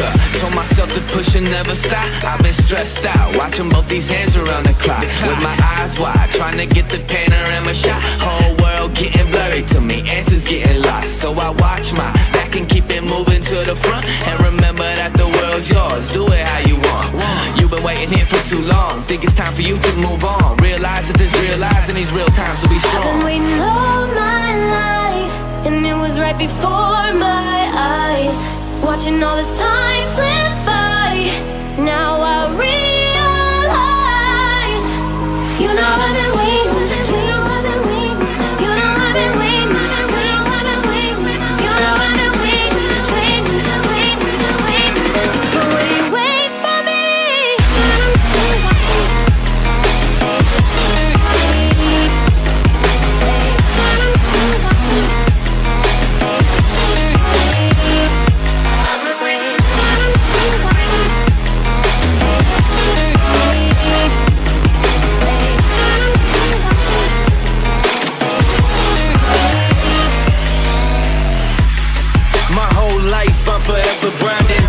up. Told myself to push and never stop. I've been stressed out, watching both these hands around the clock. With my eyes wide, trying to get the panorama shot. Whole world getting blurry to me, answers getting lost. So I watch my back and keep it moving to the front. And remember that the world's yours, do it how you want. You've been waiting here for too long, think it's time for you to move on. Realize that there's real lies in these real times to be strong. I've been waiting all my life, and it was right before my eyes. Watching all this time slip by, now I realize. You know I've been waiting, you know I've been waiting, you know I've been waiting, you know I've been waiting, you know I've been waiting, waiting. But will you wait for me? Forever grinding,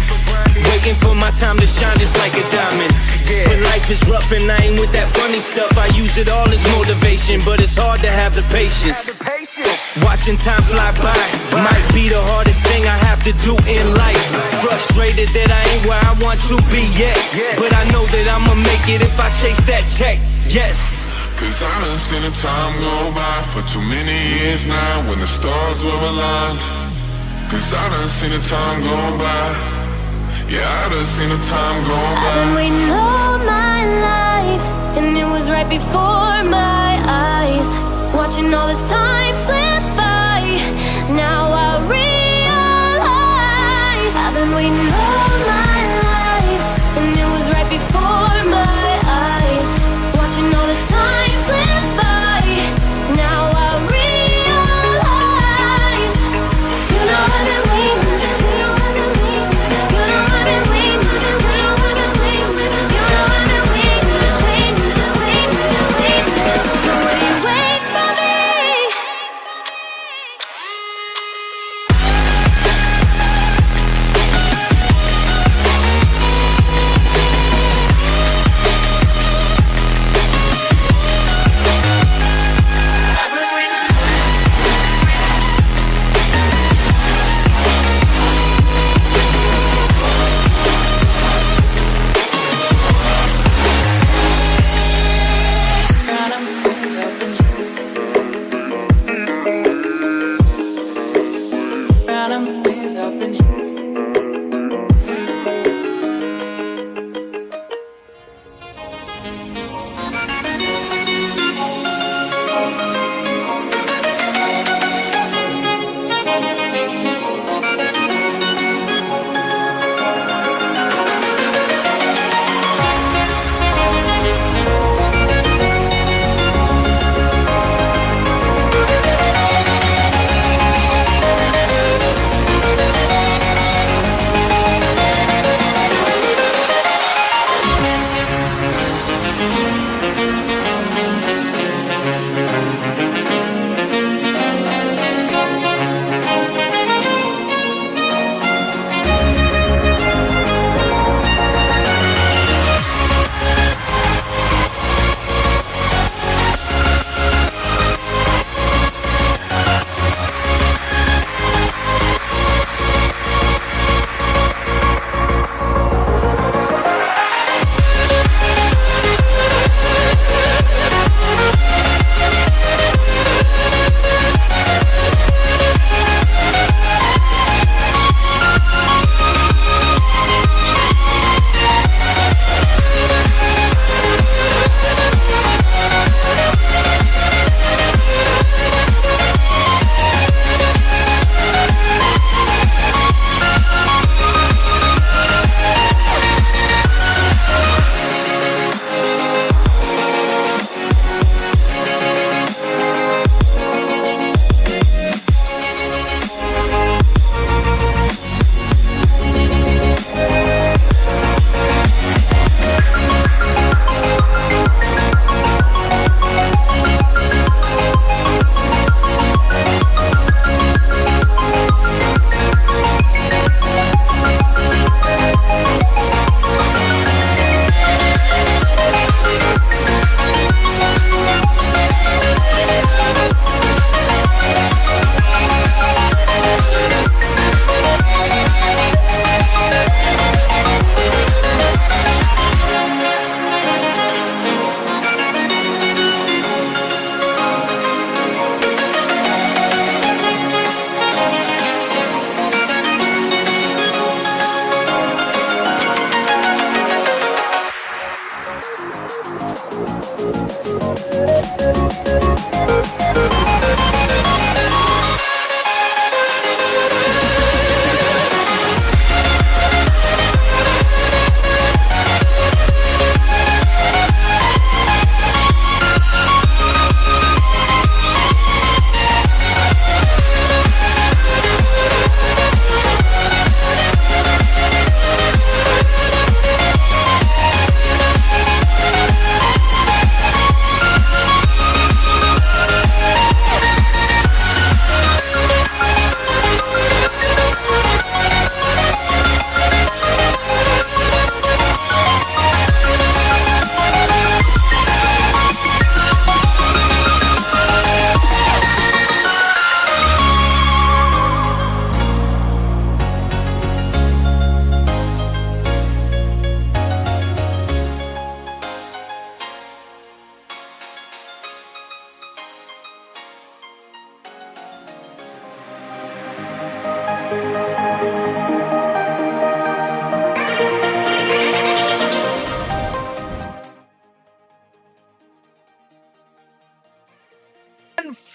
waiting for my time to shine just like a diamond. When life is rough and I ain't with that funny stuff, I use it all as motivation, but it's hard to have the patience. Watching time fly by might be the hardest thing I have to do in life. Frustrated that I ain't where I want to be yet, but I know that I'ma make it if I chase that check. Yes. Cause I done seen the time go by for too many years now when the stars were aligned. Cause I done seen the time go by. Yeah, I done seen the time go by. I've been waiting all my life, and it was right before my eyes. Watching all this time slip by, now I realize. I've been waiting all my life, and it was right before my eyes. Watching all this time slip by, now I realize. You know I've been waiting, you know I've been waiting, you know I've been waiting, you know I've been waiting, you know I've been waiting. But will you wait for me?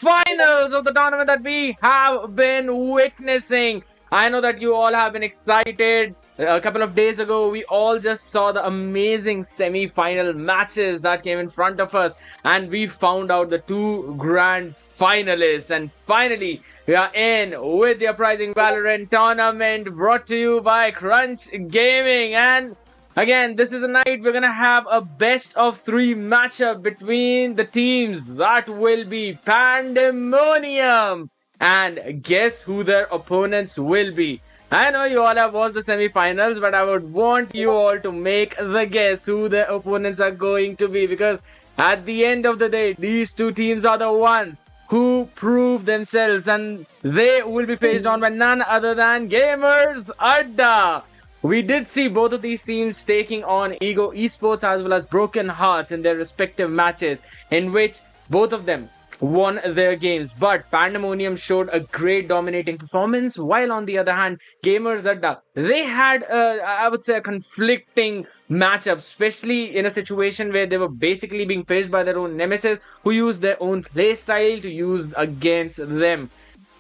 Finals of the tournament that we have been witnessing. I know that you all have been excited. A couple of days ago, we all just saw the amazing semi-final matches that came in front of us, and we found out the two grand finalists. And finally, we are in with the Uprising Valorant tournament brought to you by Crunch Gaming. And again, this is a night we're gonna have a best of 3 matchup between the teams. That will be Pandamonium. And guess who their opponents will be? I know you all have watched the semi-finals, but I would want you all to make the guess who their opponents are going to be, because at the end of the day, these two teams are the ones who prove themselves, and they will be faced on by none other than Gamers Adda. We did see both of these teams taking on Ego Esports as well as Broken Hearts in their respective matches, in which both of them won their games. But Pandemonium showed a great dominating performance, while on the other hand, Gamers Adda, they had, I would say, a conflicting matchup, especially in a situation where they were basically being faced by their own nemesis, who used their own playstyle to use against them.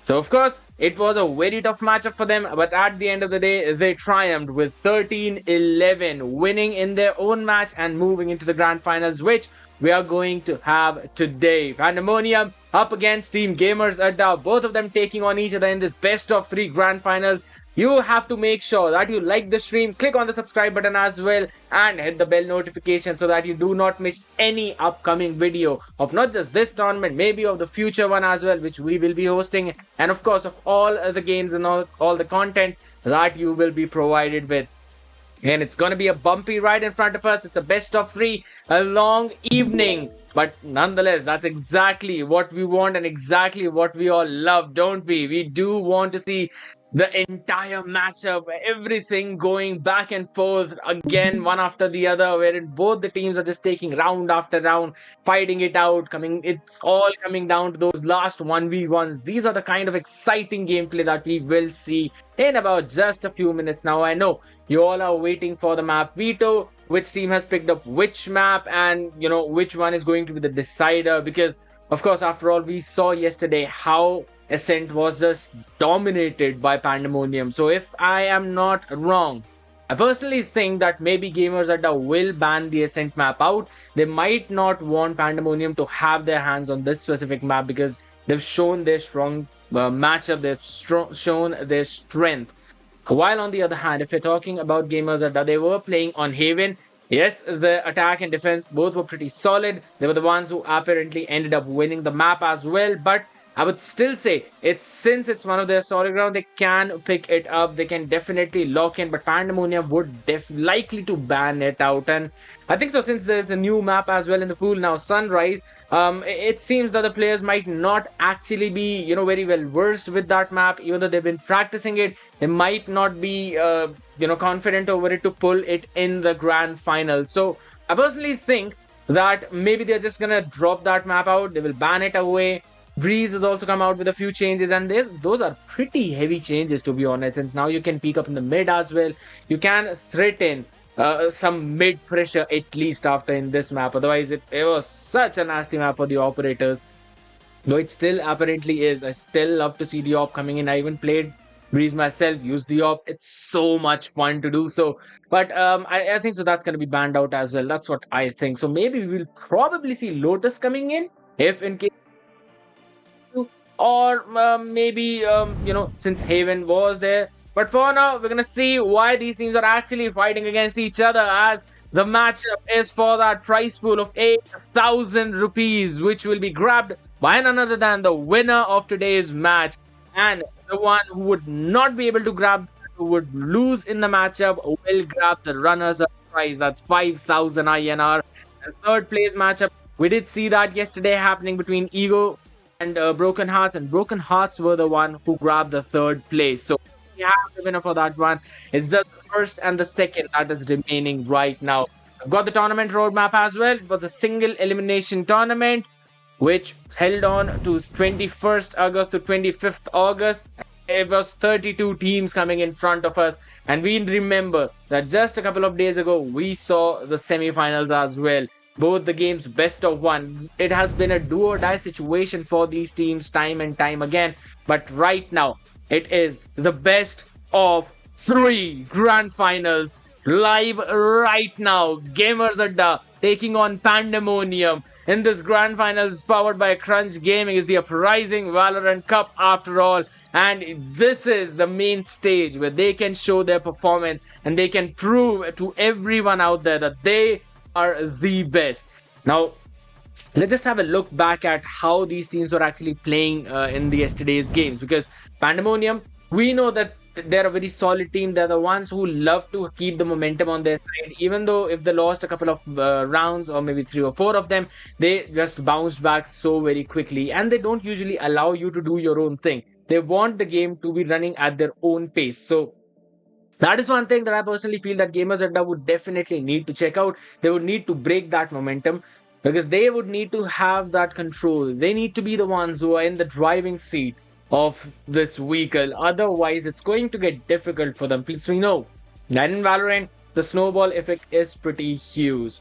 So of course, it was a very tough matchup for them, but at the end of the day, they triumphed with 13-11, winning in their own match and moving into the grand finals, which we are going to have today. Pandemonium up against Team Gamers Adda, both of them taking on each other in this best of 3 grand finals. You have to make sure that you like the stream, click on the subscribe button as well, and hit the bell notification so that you do not miss any upcoming video of not just this tournament, maybe of the future one as well, which we will be hosting, and of course of all the games and all the content that you will be provided with. And it's going to be a bumpy ride in front of us. It's a best of 3, a long evening. But nonetheless, that's exactly what we want and exactly what we all love, don't we? We do want to see the entire matchup, everything going back and forth again, one after the other, wherein both the teams are just taking round after round, fighting it out. It's all coming down to those last 1v1s. These are the kind of exciting gameplay that we will see in about just a few minutes now. I know you all are waiting for the map veto, which team has picked up which map, and which one is going to be the decider, because of course, after all, we saw yesterday how Ascent was just dominated by Pandemonium. So if I am not wrong, I personally think that maybe Gamers Adda will ban the Ascent map out. They might not want Pandemonium to have their hands on this specific map, because they've shown their strong matchup, they've shown their strength. While on the other hand, if you're talking about Gamers Adda, they were playing on Haven. Yes, the attack and defense both were pretty solid. They were the ones who apparently ended up winning the map as well, but I would still say since it's one of their solid ground, they can pick it up. They can definitely lock in, but Pandemonium would likely to ban it out. And I think so, since there's a new map as well in the pool now, Sunrise. It seems that the players might not actually be, very well versed with that map, even though they've been practicing it. They might not be, confident over it to pull it in the grand final. So I personally think that maybe they're just gonna drop that map out. They will ban it away. Breeze has also come out with a few changes, and those are pretty heavy changes, to be honest, since now you can peek up in the mid as well. You can threaten some mid pressure at least after in this map. Otherwise, it was such a nasty map for the operators. Though it still apparently is. I still love to see the op coming in. I even played Breeze myself, used the op. It's so much fun to do so. But I think so that's going to be banned out as well. That's what I think. So maybe we will probably see Lotus coming in if in case or maybe since Haven was there. But for now, we're gonna see why these teams are actually fighting against each other, as the matchup is for that prize pool of 8,000 rupees, which will be grabbed by none other than the winner of today's match. And the one who would not be able to grab, who would lose in the matchup, will grab the runners up prize. That's 5,000 INR. And third place matchup, we did see that yesterday happening between Ego and Broken Hearts, and Broken Hearts were the one who grabbed the third place. So we have the winner for that one. It's just the first and the second that is remaining right now. I've got the tournament roadmap as well. It was a single elimination tournament which held on to 21st August to 25th August. It was 32 teams coming in front of us, and we remember that just a couple of days ago we saw the semi-finals as well. Both the games best of one. It has been a do or die situation for these teams time and time again, but right now it is the best of three grand finals live right now. Gamers Adda taking on Pandamonium in this grand finals powered by Crunch Gaming. Is the uprising Valorant Cup after all, and this is the main stage where they can show their performance and they can prove to everyone out there that they are the best. Now, let's just have a look back at how these teams were actually playing in the yesterday's games, because Pandemonium, we know that they're a very solid team. They're the ones who love to keep the momentum on their side, even though if they lost a couple of rounds or maybe three or four of them, they just bounced back so very quickly, and they don't usually allow you to do your own thing. They want the game to be running at their own pace. So that is one thing that I personally feel that Gamers Adda would definitely need to check out. They would need to break that momentum, because they would need to have that control. They need to be the ones who are in the driving seat of this vehicle. Otherwise, it's going to get difficult for them. Please, we know that in Valorant, the snowball effect is pretty huge.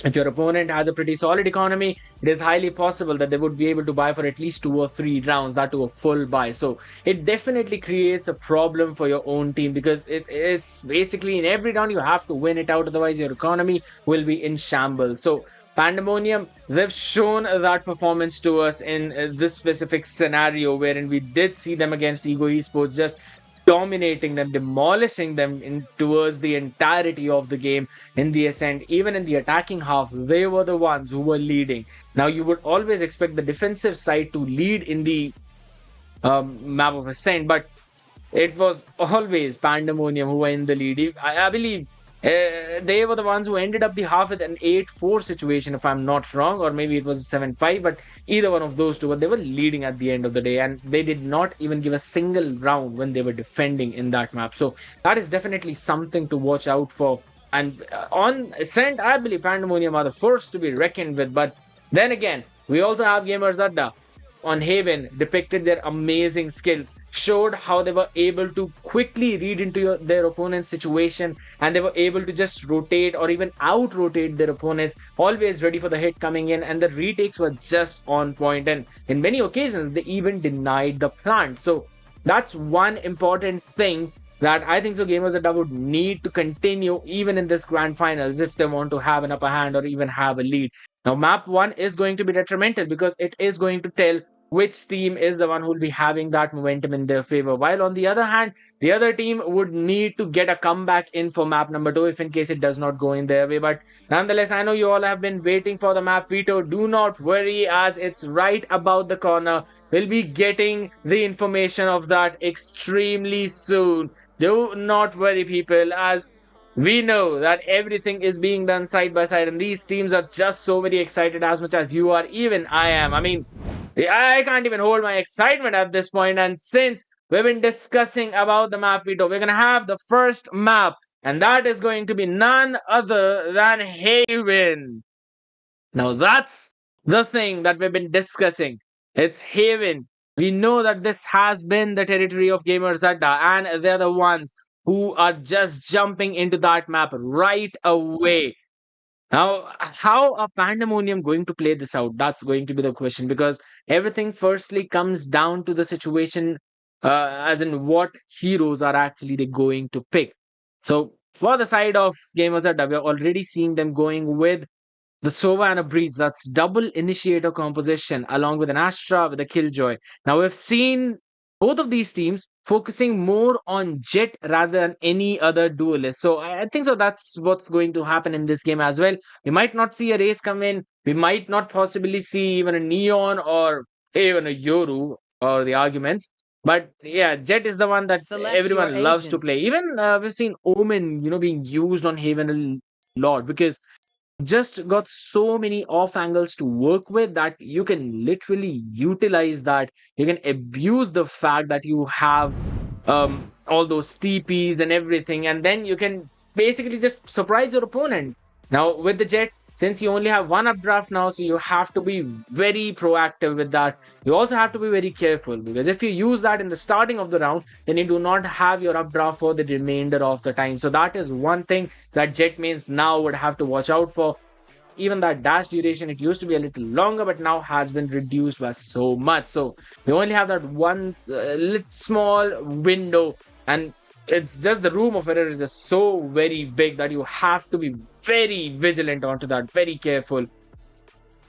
If your opponent has a pretty solid economy, it is highly possible that they would be able to buy for at least 2 or 3 rounds, that to a full buy. So it definitely creates a problem for your own team, because it's basically in every round you have to win it out, otherwise your economy will be in shambles. So Pandemonium, they've shown that performance to us in this specific scenario, wherein we did see them against Ego Esports just dominating them, demolishing them in towards the entirety of the game in the ascent. Even in the attacking half, they were the ones who were leading. Now, you would always expect the defensive side to lead in the map of ascent, but it was always Pandemonium who were in the lead. I believe they were the ones who ended up the half with an 8-4 situation, if I'm not wrong, or maybe it was a 7-5, but either one of those two, but they were leading at the end of the day, and they did not even give a single round when they were defending in that map. So that is definitely something to watch out for. And on Ascent, I believe Pandemonium are the first to be reckoned with, but then again, we also have Gamers Adda on Haven depicted their amazing skills, showed how they were able to quickly read into their opponent's situation, and they were able to just rotate or even out rotate their opponents, always ready for the hit coming in, and the retakes were just on point. And in many occasions, they even denied the plant. So that's one important thing that I think so Gamers Adda would need to continue even in this grand finals if they want to have an upper hand or even have a lead. Now, map one is going to be detrimental, because it is going to tell which team is the one who will be having that momentum in their favor. While on the other hand, the other team would need to get a comeback in for map number two if in case it does not go in their way. But nonetheless, I know you all have been waiting for the map veto. Do not worry, as it's right about the corner. We'll be getting the information of that extremely soon. Do not worry, people, as we know that everything is being done side by side, and these teams are just so very excited, as much as you are, even I am. I mean, I can't even hold my excitement at this point. And since we've been discussing about the map veto, we're gonna have the first map, and that is going to be none other than Haven. Now, that's the thing that we've been discussing. It's Haven. We know that this has been the territory of Gamers Adda, and they're the ones who are just jumping into that map right away. Now, how are Pandemonium going to play this out? That's going to be the question, because everything firstly comes down to the situation, as in what heroes are actually they going to pick. So, for the side of Gamers Adda, we're already seeing them going with the Sova and a Breeze. That's double initiator composition along with an Astra with a Killjoy. Now we've seen both of these teams focusing more on Jet rather than any other duelist. So I think so that's what's going to happen in this game as well. We might not see a race come in. We might not possibly see even a Neon or even a Yoru or the arguments. But yeah, Jet is the one that Select your everyone loves to agent. play. Even we've seen Omen, being used on Haven a lot, because just got so many off angles to work with that you can literally utilize that. You can abuse the fact that you have all those TPs and everything, and then you can basically just surprise your opponent. Now with the Jet, since you only have one updraft now, so you have to be very proactive with that. You also have to be very careful, because if you use that in the starting of the round, then you do not have your updraft for the remainder of the time. So that is one thing that Jet mains now would have to watch out for. Even that dash duration, it used to be a little longer, but now has been reduced by so much. So we only have that one little small window, and it's just the room of error is just so very big that you have to be very vigilant onto that, very careful.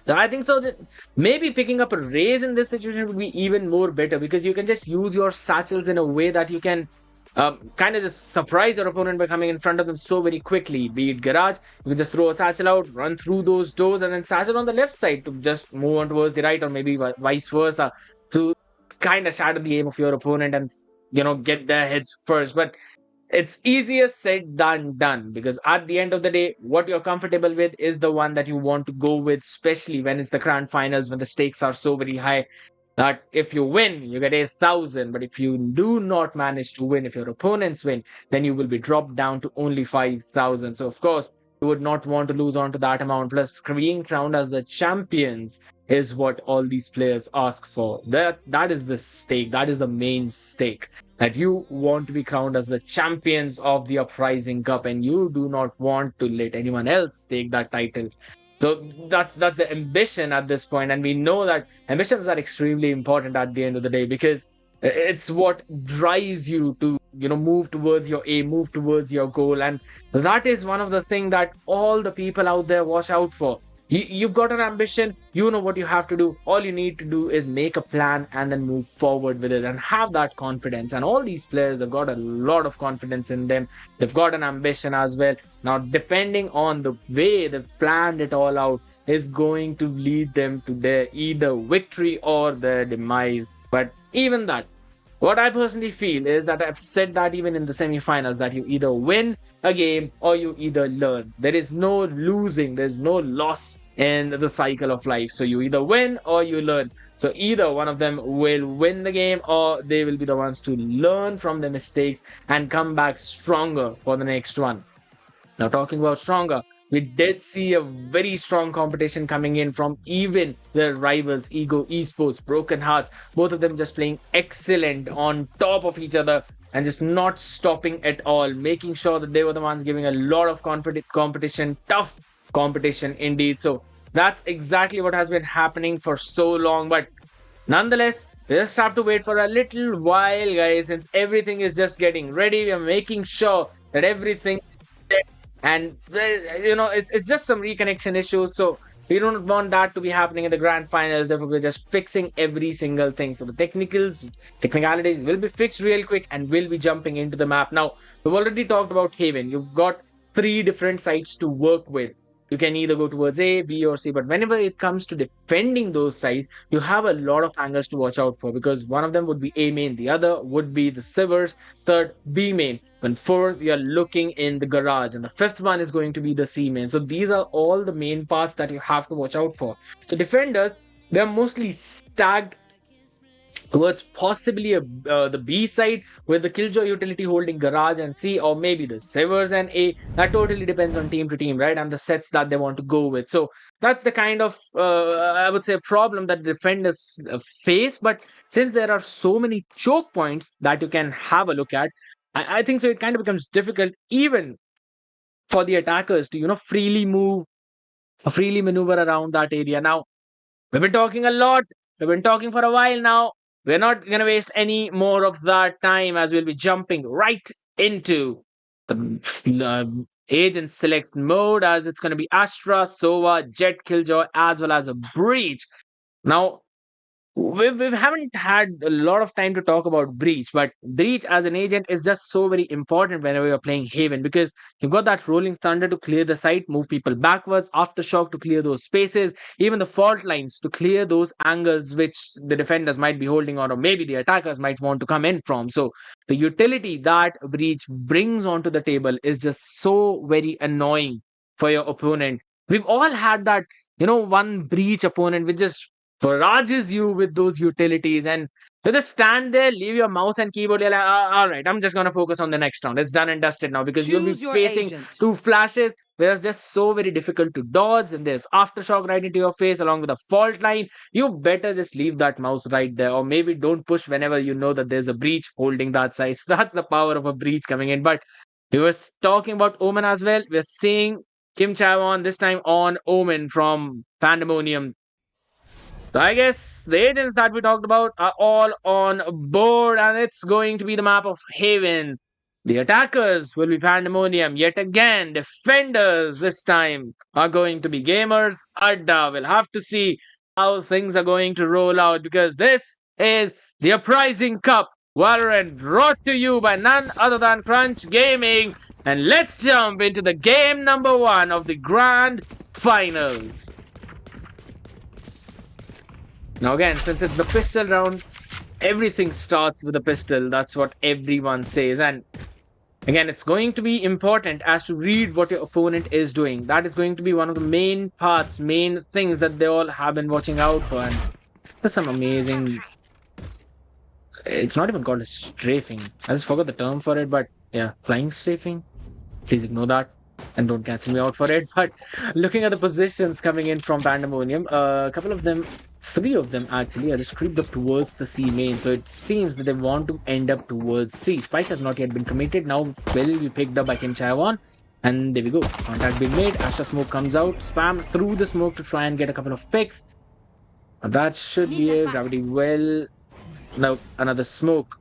So I think so that maybe picking up a raise in this situation would be even more better, because you can just use your satchels in a way that you can kind of just surprise your opponent by coming in front of them so very quickly. Be it garage, you can just throw a satchel out, run through those doors, and then satchel on the left side to just move on towards the right, or maybe vice versa, to kind of shatter the aim of your opponent and get their heads first. But it's easier said than done, because at the end of the day, what you're comfortable with is the one that you want to go with, especially when it's the grand finals, when the stakes are so very high that if you win, you get 8,000. But if you do not manage to win, if your opponents win, then you will be dropped down to only 5,000. So, of course, you would not want to lose on to that amount. Plus, being crowned as the champions is what all these players ask for. That is the stake. That is the main stake. That you want to be crowned as the champions of the Uprising Cup, and you do not want to let anyone else take that title. So that's the ambition at this point, and we know that ambitions are extremely important at the end of the day, because it's what drives you to move towards your aim, move towards your goal. And that is one of the things that all the people out there watch out for. You've got an ambition, you know what you have to do. All you need to do is make a plan and then move forward with it and have that confidence. And all these players, they've got a lot of confidence in them. They've got an ambition as well. Now, depending on the way they've planned it all out, is going to lead them to their either victory or their demise. But even that, what I personally feel is that I've said that even in the semi-finals, that you either win a game or you either learn. There is no losing, there's no loss in the cycle of life. So you either win or you learn. So either one of them will win the game, or they will be the ones to learn from their mistakes and come back stronger for the next one. Now, talking about stronger, we did see a very strong competition coming in from even their rivals, Ego Esports, Broken Hearts, both of them just playing excellent on top of each other and just not stopping at all, making sure that they were the ones giving a lot of competition, tough competition indeed. So that's exactly what has been happening for so long. But nonetheless, we just have to wait for a little while, guys, since everything is just getting ready. We are making sure that everything, and it's just some reconnection issues, so we don't want that to be happening in the grand finals. Therefore, we're just fixing every single thing. So the technicalities will be fixed real quick, and we'll be jumping into the map. Now, we've already talked about Haven. You've got 3 different sites to work with. You can either go towards A, B, or C, but whenever it comes to defending those sites, you have a lot of angles to watch out for, because one of them would be A main, the other would be the Sivers, third B main, when fourth you're looking in the garage, and the fifth one is going to be the C main. So these are all the main parts that you have to watch out for. So defenders, they're mostly stacked towards possibly the B side, with the Killjoy utility holding Garage and C, or maybe the Severs and A. That totally depends on team to team, right? And the sets that they want to go with. So that's the kind of, I would say, problem that defenders face. But since there are so many choke points that you can have a look at, I think so. It kind of becomes difficult even for the attackers to, freely move, freely maneuver around that area. Now, we've been talking a lot. We've been talking for a while now. We're not going to waste any more of that time as we'll be jumping right into the agent select mode, as it's going to be Astra, Sova, Jet, Killjoy, as well as a Breach. Now, we haven't had a lot of time to talk about Breach, but Breach as an agent is just so very important whenever you're playing Haven, because you've got that Rolling Thunder to clear the site, move people backwards, Aftershock to clear those spaces, even the fault lines to clear those angles which the defenders might be holding on, or maybe the attackers might want to come in from. So the utility that Breach brings onto the table is just so very annoying for your opponent. We've all had that, one Breach opponent which just barrages you with those utilities, and you just stand there, leave your mouse and keyboard. You're like, all right, I'm just gonna focus on the next round. It's done and dusted now, because you'll be Choose your facing agent. two flashes where it's just so very difficult to dodge, and there's aftershock right into your face along with a fault line. You better just leave that mouse right there, or maybe don't push whenever you know that there's a breach holding that side. So that's the power of a breach coming in. But we were talking about Omen as well. We're seeing Kim Chawon this time on Omen from Pandamonium. So I guess the agents that we talked about are all on board, and it's going to be the map of Haven. The attackers will be Pandemonium yet again. Defenders this time are going to be Gamers. Adda. We'll have to see how things are going to roll out, because this is the Uprising Cup. Valorant brought to you by none other than Crunch Gaming. And let's jump into the game number 1 of the Grand Finals. Now again, since it's the pistol round, everything starts with a pistol. That's what everyone says. And again, it's going to be important as to read what your opponent is doing. That is going to be one of the main parts, main things that they all have been watching out for. And there's some amazing... It's not even called a strafing. I just forgot the term for it, but yeah, flying strafing. Please ignore that and don't cancel me out for it. But looking at the positions coming in from Pandemonium, a couple of them, 3 of them actually, are just creeped up towards the C main. So it seems that they want to end up towards C. Spike has not yet been committed. Now will be picked up by Kim Chawon. And there we go. Contact being made. Astra smoke comes out. Spam through the smoke to try and get a couple of picks. That should be a gravity well. Now another smoke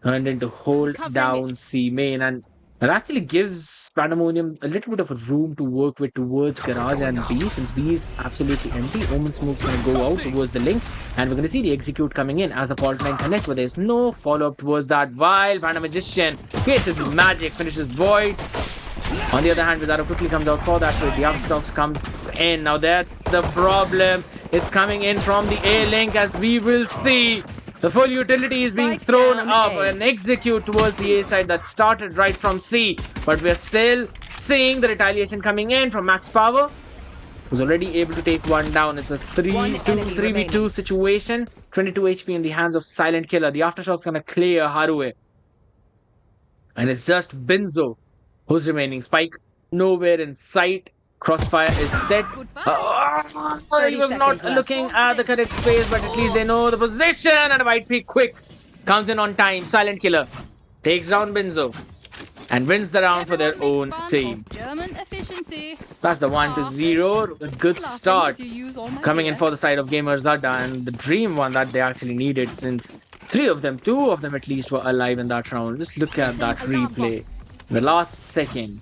turned into hold down C main, and that actually gives Pandemonium a little bit of a room to work with towards Garage and B, since B is absolutely empty. Omen Smoke's going to go out towards the link, and we're going to see the execute coming in as the fault line connects, but there's no follow-up towards that, while Panda Magician creates his magic, finishes Void. On the other hand, Vizaro quickly comes out for that, so the Aftershocks come in. Now that's the problem. It's coming in from the A link, as we will see. The full utility is being thrown up and execute towards the A side that started right from C. But we're still seeing the retaliation coming in from Max Power, who's already able to take one down. It's a 3v2 situation. 22 HP in the hands of Silent Killer. The Aftershock's gonna clear Harue. And it's just Binzo who's remaining. Spike nowhere in sight. Crossfire is set. He was not looking at the correct space, but at least they know the position. And a white pick quick comes in on time. Silent Killer takes down Binzo and wins the round for their own team. That's the 1-0. A good start coming in for the side of Gamers Adda, and the dream one that they actually needed, since 2 of them at least were alive in that round. Just look at that replay. The last second,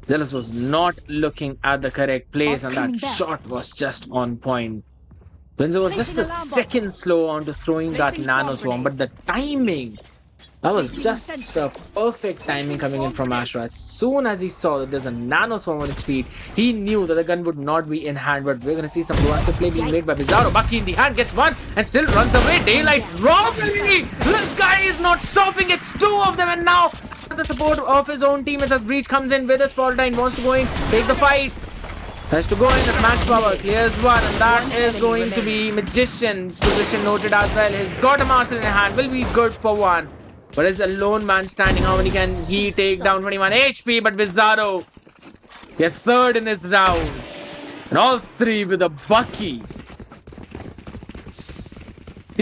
Zealous was not looking at the correct place, and that shot was just on point. Binzo was just a second slow on to throwing that nano swarm, but the timing, that was just a perfect timing coming in from Astra. As soon as he saw that there's a nano swarm on his feet, he knew that the gun would not be in hand. But we're going to see some proactive play being made by Bizarro. Bucky in the hand gets one and still runs away. Daylight robbery! This guy is not stopping. It's 2 of them, and now the support of his own teammates as Breach comes in with his fault line, wants to go in, take the fight. Has to go in as Max Power clears one, and that is going to be Magician's position noted as well. He's got a Marshal in hand, will be good for one. But as a lone man standing, how many can he take down? 21 HP, but Bizarro gets 3rd in his round. And all 3 with a Bucky.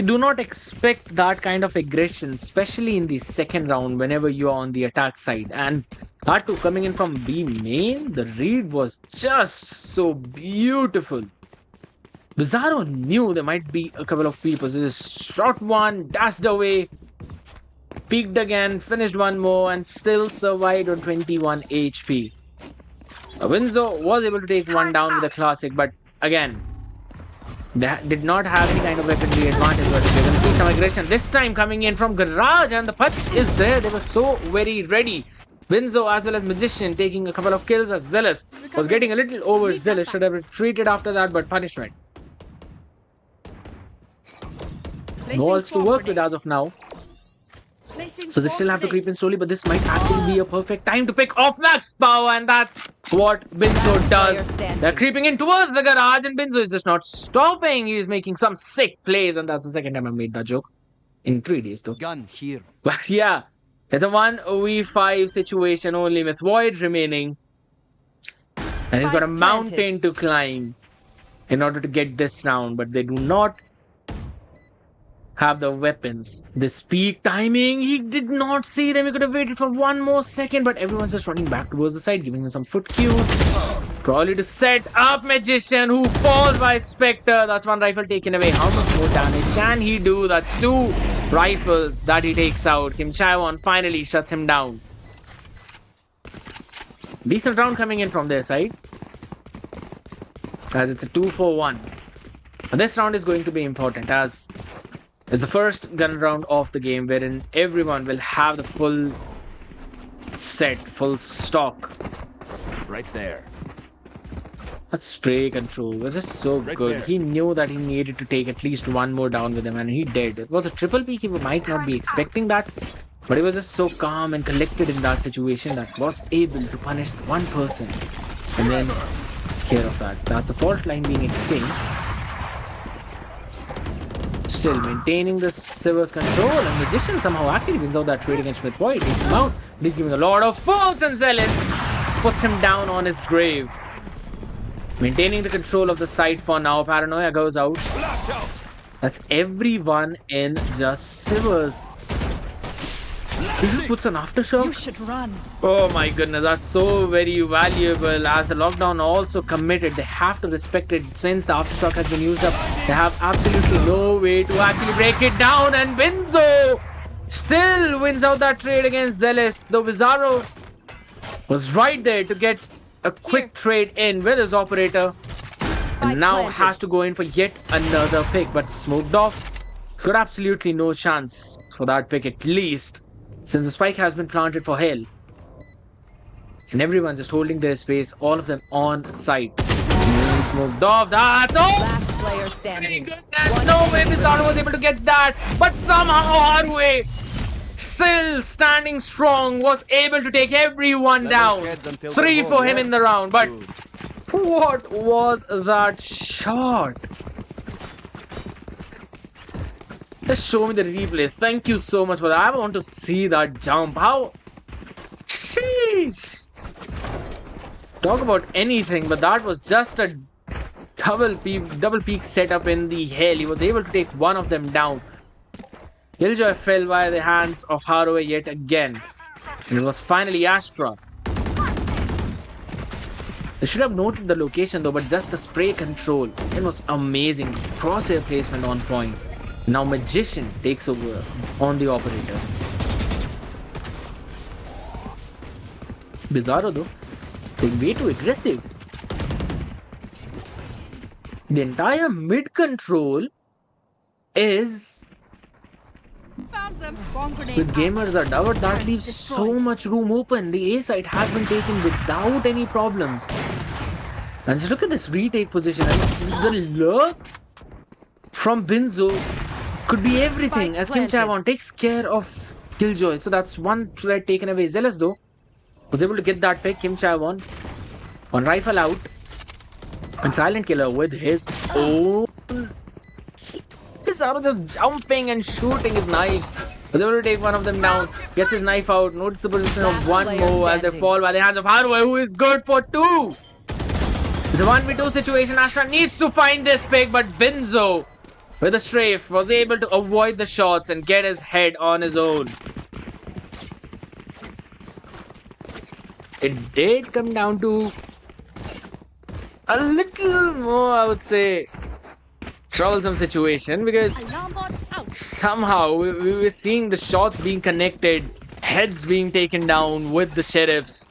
You do not expect that kind of aggression, especially in the second round whenever you are on the attack side. And that too coming in from B main, the read was just so beautiful. Bizarro knew there might be a couple of people, so just shot one, dashed away, peeked again, finished one more, and still survived on 21 HP. Winzo was able to take one down with a classic, but again, they did not have any kind of weaponry advantage, but we're going to see some aggression this time coming in from Garage, and the punch is there. They were so very ready. Winzo as well as Magician taking a couple of kills as Zealous was getting a little overzealous. Should have retreated after that, but punishment. Walls to work with as of now. So they still have to creep in slowly, but this might actually be a perfect time to pick off max power, and that's what Binzo does. They're creeping in towards the garage, and Binzo is just not stopping. He's making some sick plays, and that's the second time I made that joke. In 3 days, though. Gun here. But yeah, it's a 1v5 situation only with Void remaining. And he's got a mountain to climb in order to get this round, but they do not have the weapons. This peak timing, he did not see them. He could have waited for one more second, but everyone's just running back towards the side, giving him some foot cues. Probably to set up Magician, who falls by Spectre. That's one rifle taken away. How much more damage can he do? That's 2 rifles that he takes out. Kim Chaewon finally shuts him down. Decent round coming in from their side, as it's a 2-4-1. This round is going to be important, as it's the first gun round of the game wherein everyone will have the full set, full stock. Right there. That spray control was just so Right good. there. He knew that he needed to take at least one more down with him, and he did. It was a triple peak. He might not be expecting that, but he was just so calm and collected in that situation that was able to punish the one person and then care of that. That's the fault line being exchanged. Still maintaining the Silver's control, and Magician somehow actually wins out that trade against Smith Void. Takes him out, but he's giving a lot of falls, and Zealous puts him down on his grave. Maintaining the control of the site for now. Paranoia goes out. That's everyone in just Silver's. He just puts an aftershock. You should run. Oh my goodness, that's so very valuable. As the lockdown also committed, they have to respect it. Since the aftershock has been used up, they have absolutely no way to actually break it down. And Binzo still wins out that trade against Zealous. Though Bizarro was right there to get a quick trade in with his operator. And now has to go in for yet another pick, but smoked off. He's got absolutely no chance for that pick, at least, since the spike has been planted for hell. And everyone's just holding their space, all of them on site. It's moved off. That's all! Last player Very standing. good. There's no way Bizarro was able to get that. But somehow Harway, still standing strong, was able to take everyone down. 3 for him in the round. But what was that shot? Just show me the replay. Thank you so much for that. I want to see that jump. How? Sheesh. Talk about anything, but that was just a double peak setup in the hell. He was able to take one of them down. Killjoy fell by the hands of Haraway yet again. And it was finally Astra. They should have noted the location though, but just the spray control. It was amazing. Crosshair placement on point. Now Magician takes over on the operator. Bizarro though, being way too aggressive. The entire mid control is Found them. Bomb grenade with out. gamers are down. That leaves so much room open. The A site has been taken without any problems. And just look at this retake position. The look from Binzo could be everything, as Kim Chaewon takes care of Killjoy. So that's one threat taken away. Zealous though was able to get that pick. Kim Chaewon, one rifle out, and Silent Killer with his own. Bizarro just jumping and shooting his knives. Was able to take one of them down. Gets his knife out. Notes the position of one more as they fall by the hands of Haraway, who is good for 2. It's a 1v2 situation. Astra needs to find this pick, but Binzo with a strafe, was able to avoid the shots and get his head on his own. It did come down to a little more, I would say, troublesome situation, because Alarm bot out. somehow we were seeing the shots being connected, heads being taken down with the sheriffs.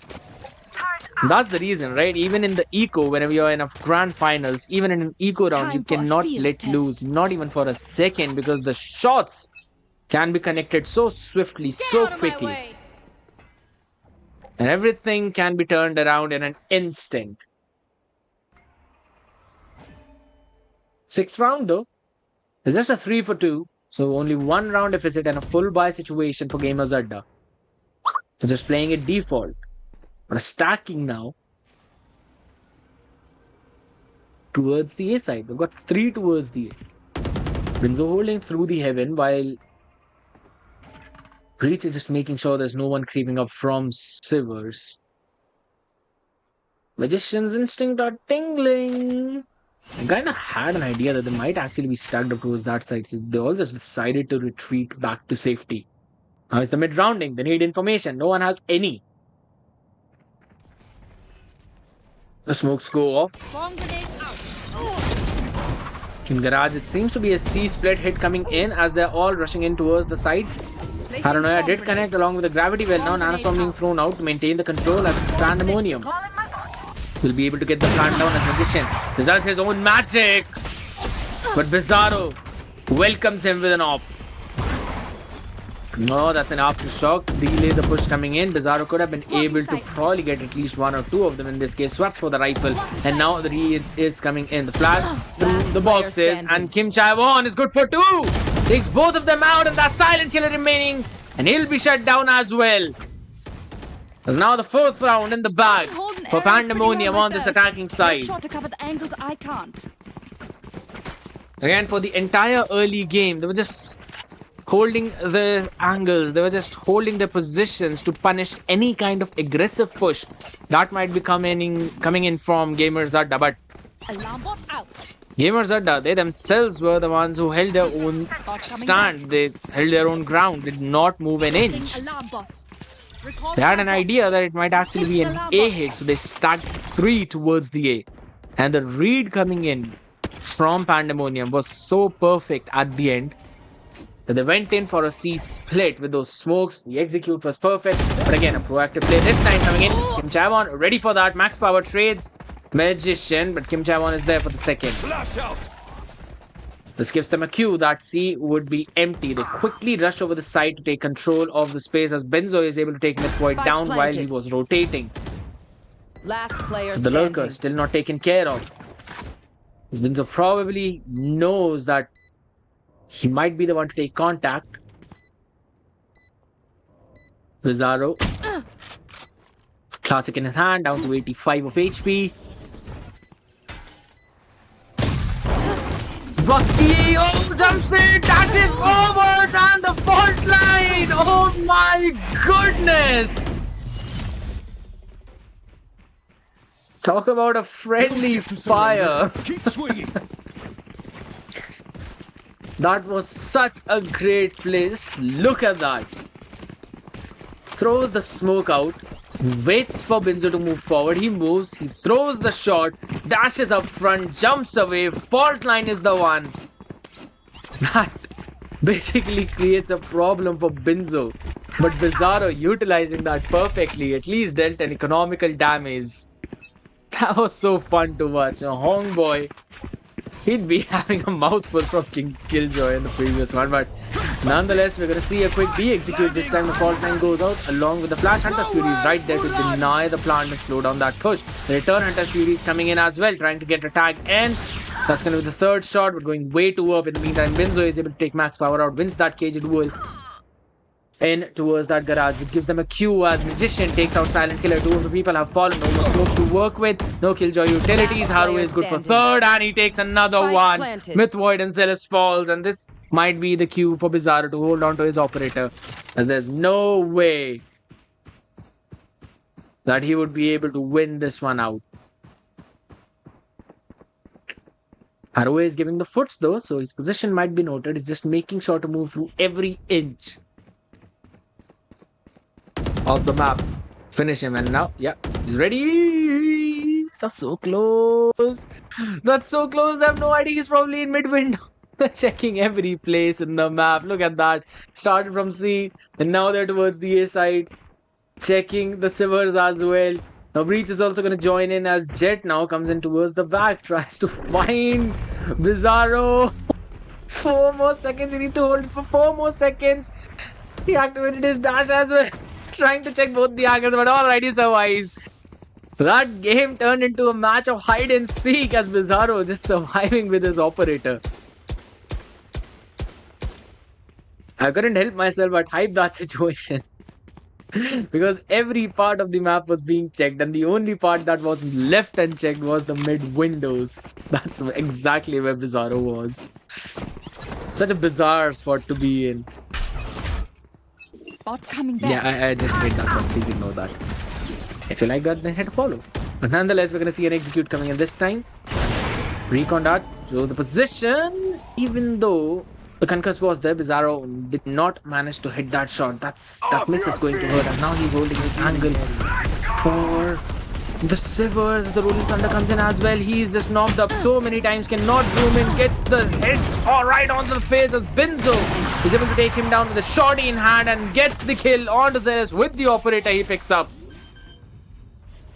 That's the reason, right? Even in the eco, whenever you're in a grand finals, even in an eco round, you Time for a cannot field let test. loose, not even for a second, because the shots can be connected so swiftly, so Out of my quickly, way. and everything can be turned around in an instant. Sixth round, though, is just a 3 for 2, so only one round deficit and a full buy situation for Gamers Adda. So just playing it default. But stacking now towards the A side. They've got 3 towards the A. Binzo holding through the heaven while Breach is just making sure there's no one creeping up from Sivers. Magician's instinct are tingling. I kind of had an idea that they might actually be stacked up towards that side. So they all just decided to retreat back to safety. Now it's the mid rounding. They need information. No one has any. The smokes go off. Bomb grenade out. In garage, it seems to be a C split hit coming in as they're all rushing in towards the side. Placing Paranoia bomb did grenade. connect along with the gravity well. Now Nanostorm being thrown out to maintain the control as Pandamonium will be able to get the plant down as Magician. Results his own magic. But Bizarro welcomes him with an op. No, that's an aftershock. Delay the push coming in. Bizarro could have been able to probably get at least 1 or 2 of them in this case. Swept for the rifle. And now the read is coming in. The flash through the boxes. And Kim Chae-won is good for 2. Takes both of them out and that silent killer remaining. And he'll be shut down as well. There's now the 4th round in the bag Hold an for area pretty Pandamonium well on this myself. attacking Make side. sure to cover the angles I can't. Again, for the entire early game, they were just holding the angles. They were just holding their positions to punish any kind of aggressive push that might be coming in from Gamers Adda. But Alarm bot out. Gamers Adda, they themselves were the ones who held their own stand. They held their own ground, did not move an inch. Placing alarm bot. Recall They had an alarm bot. idea that it might actually be an A hit, so they stacked 3 towards the A. And the read coming in from Pandemonium was so perfect at the end that they went in for a C split with those smokes. The execute was perfect, but again, a proactive play this time coming in. Kim Chae-won ready for that. Max power trades Magician, but Kim Chae-won is there for the second. Flash out! This gives them a cue that C would be empty. They quickly rush over the side to take control of the space as Benzo is able to take Midpoint Spike down while he planted. was rotating. Last player So the standing. lurker still not taken care of. This Benzo probably knows that he might be the one to take contact. Bizarro. Classic in his hand, down to 85 of HP. Bucky, oh, jumps in, dashes forward, and the fault line! Oh my goodness! Talk about a friendly fire. Keep swinging! That was such a great place. Look at that. Throws the smoke out. Waits for Binzo to move forward. He moves. He throws the shot. Dashes up front. Jumps away. Fault line is the one. That basically creates a problem for Binzo. But Bizarro utilizing that perfectly. At least dealt an economical damage. That was so fun to watch. A Hong boy. He'd be having a mouthful from King Killjoy in the previous one, but nonetheless, we're going to see a quick B execute. This time the fault line goes out along with the Flash Hunter's Fury is right there to deny the plant and slow down that push. The Return Hunter's Fury is coming in as well, trying to get a tag, and that's going to be the third shot, but going way too up. In the meantime, Binzo is able to take max power out, wins that cage duel in towards that garage, which gives them a cue as Magician takes out Silent Killer. 2 of the people have fallen. No more smokes to work with. No Killjoy utilities. Haru is good for third, and he takes another Spike one. planted. Myth Void and Zealous falls, and this might be the cue for Bizarro to hold on to his operator, as there's no way that he would be able to win this one out. Haroe is giving the foots though, so his position might be noted. He's just making sure to move through every inch of the map. Finish him, and now, yeah, he's ready. That's so close. That's so close. They have no idea he's probably in mid window. They're checking every place in the map. Look at that. Started from C, and now they're towards the A side. Checking the Sivers as well. Now Breach is also going to join in as Jet now comes in towards the back. Tries to find Bizarro. 4 more seconds. You need to hold it for 4 more seconds. He activated his dash as well. Trying to check both the angles, but alright, he survives. That game turned into a match of hide and seek as Bizarro just surviving with his operator. I couldn't help myself but hype that situation. Because every part of the map was being checked, and the only part that was left unchecked was the mid windows. That's exactly where Bizarro was. Such a bizarre spot to be in. Bot coming back. Yeah, I just made that one. Please ignore that. If you like that, then hit follow. But nonetheless, we're going to see an execute coming in this time. Recon dart. So the position, even though the concuss was there, Bizarro did not manage to hit that shot. That miss is going to hurt, and now he's holding his angle for the Sivers. The Rolling Thunder comes in as well. He's just knocked up so many times, cannot zoom in, gets the hits all right onto the face of Binzo. He's able to take him down with a shorty in hand and gets the kill onto Zealous with the operator he picks up.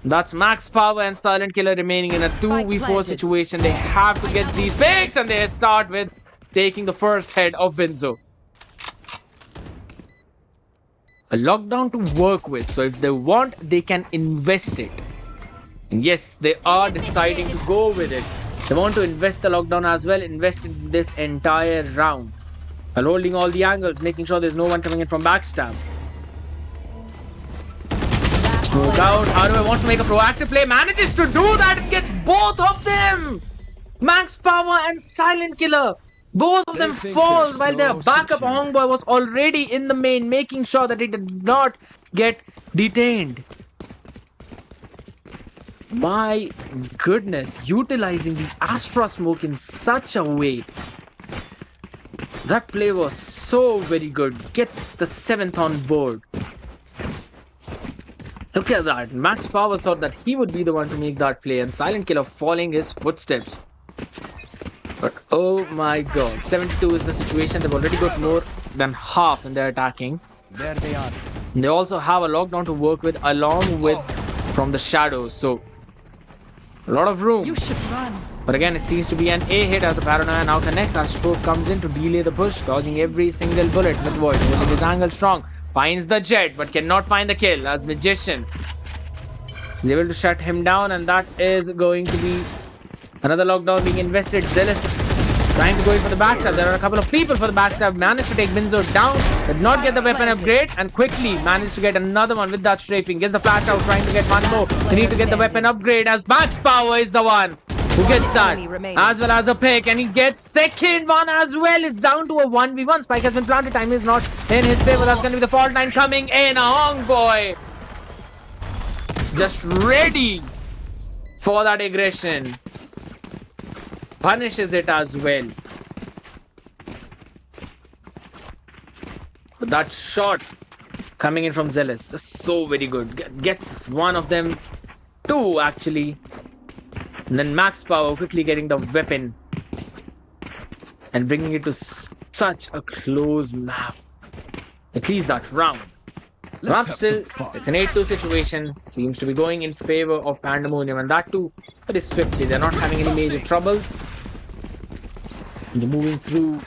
That's Max Power and Silent Killer remaining in a 2v4 situation. They have to get these picks, and they start with taking the first head of Binzo. A lockdown to work with, so if they want, they can invest it. And yes, they are deciding to go with it. They want to invest the lockdown as well, invest in this entire round. While holding all the angles, making sure there's no one coming in from backstab. Smoke out. Haroe wants to make a proactive play, manages to do that and gets both of them. Max Power and Silent Killer. Both of them fall while their backup Hongboy was already in the main, making sure that he did not get detained. My goodness, utilizing the Astra smoke in such a way. That play was so very good. Gets the 7th on board. Look at that. Max Power thought that he would be the one to make that play, and Silent Killer following his footsteps. But oh my god, 72 is the situation. They've already got more than half in their attacking. There they are. And they also have a lockdown to work with along with from the shadows. So a lot of room. You should run. But again, it seems to be an A hit as the Paranoia now connects. As Stroke comes in to delay the push, dodging every single bullet with Void. Holding his angle strong. Finds the Jet, but cannot find the kill as Magician is able to shut him down, and that is going to be another lockdown being invested. Zealous trying to go in for the backstab. There are a couple of people for the backstab. Managed to take Binzo down, did not get the weapon upgrade, and quickly managed to get another one with that strafing. Gets the flash out, trying to get one more. They need to get the weapon upgrade as Max Power is the one who gets that, as well as a pick, and he gets second one as well. It's down to a 1v1. Spike has been planted. Time is not in his favor. That's going to be the fault line coming in. Hongboy just ready for that aggression. Punishes it as well. But that shot coming in from Zealous, just so very good. Gets one of them, two actually. And then Max Power quickly getting the weapon and bringing it to such a close map. At least that round. Map still, it's an 8-2 situation. Seems to be going in favor of Pandamonium, and that too very swiftly. They're not having any major troubles. And they're moving through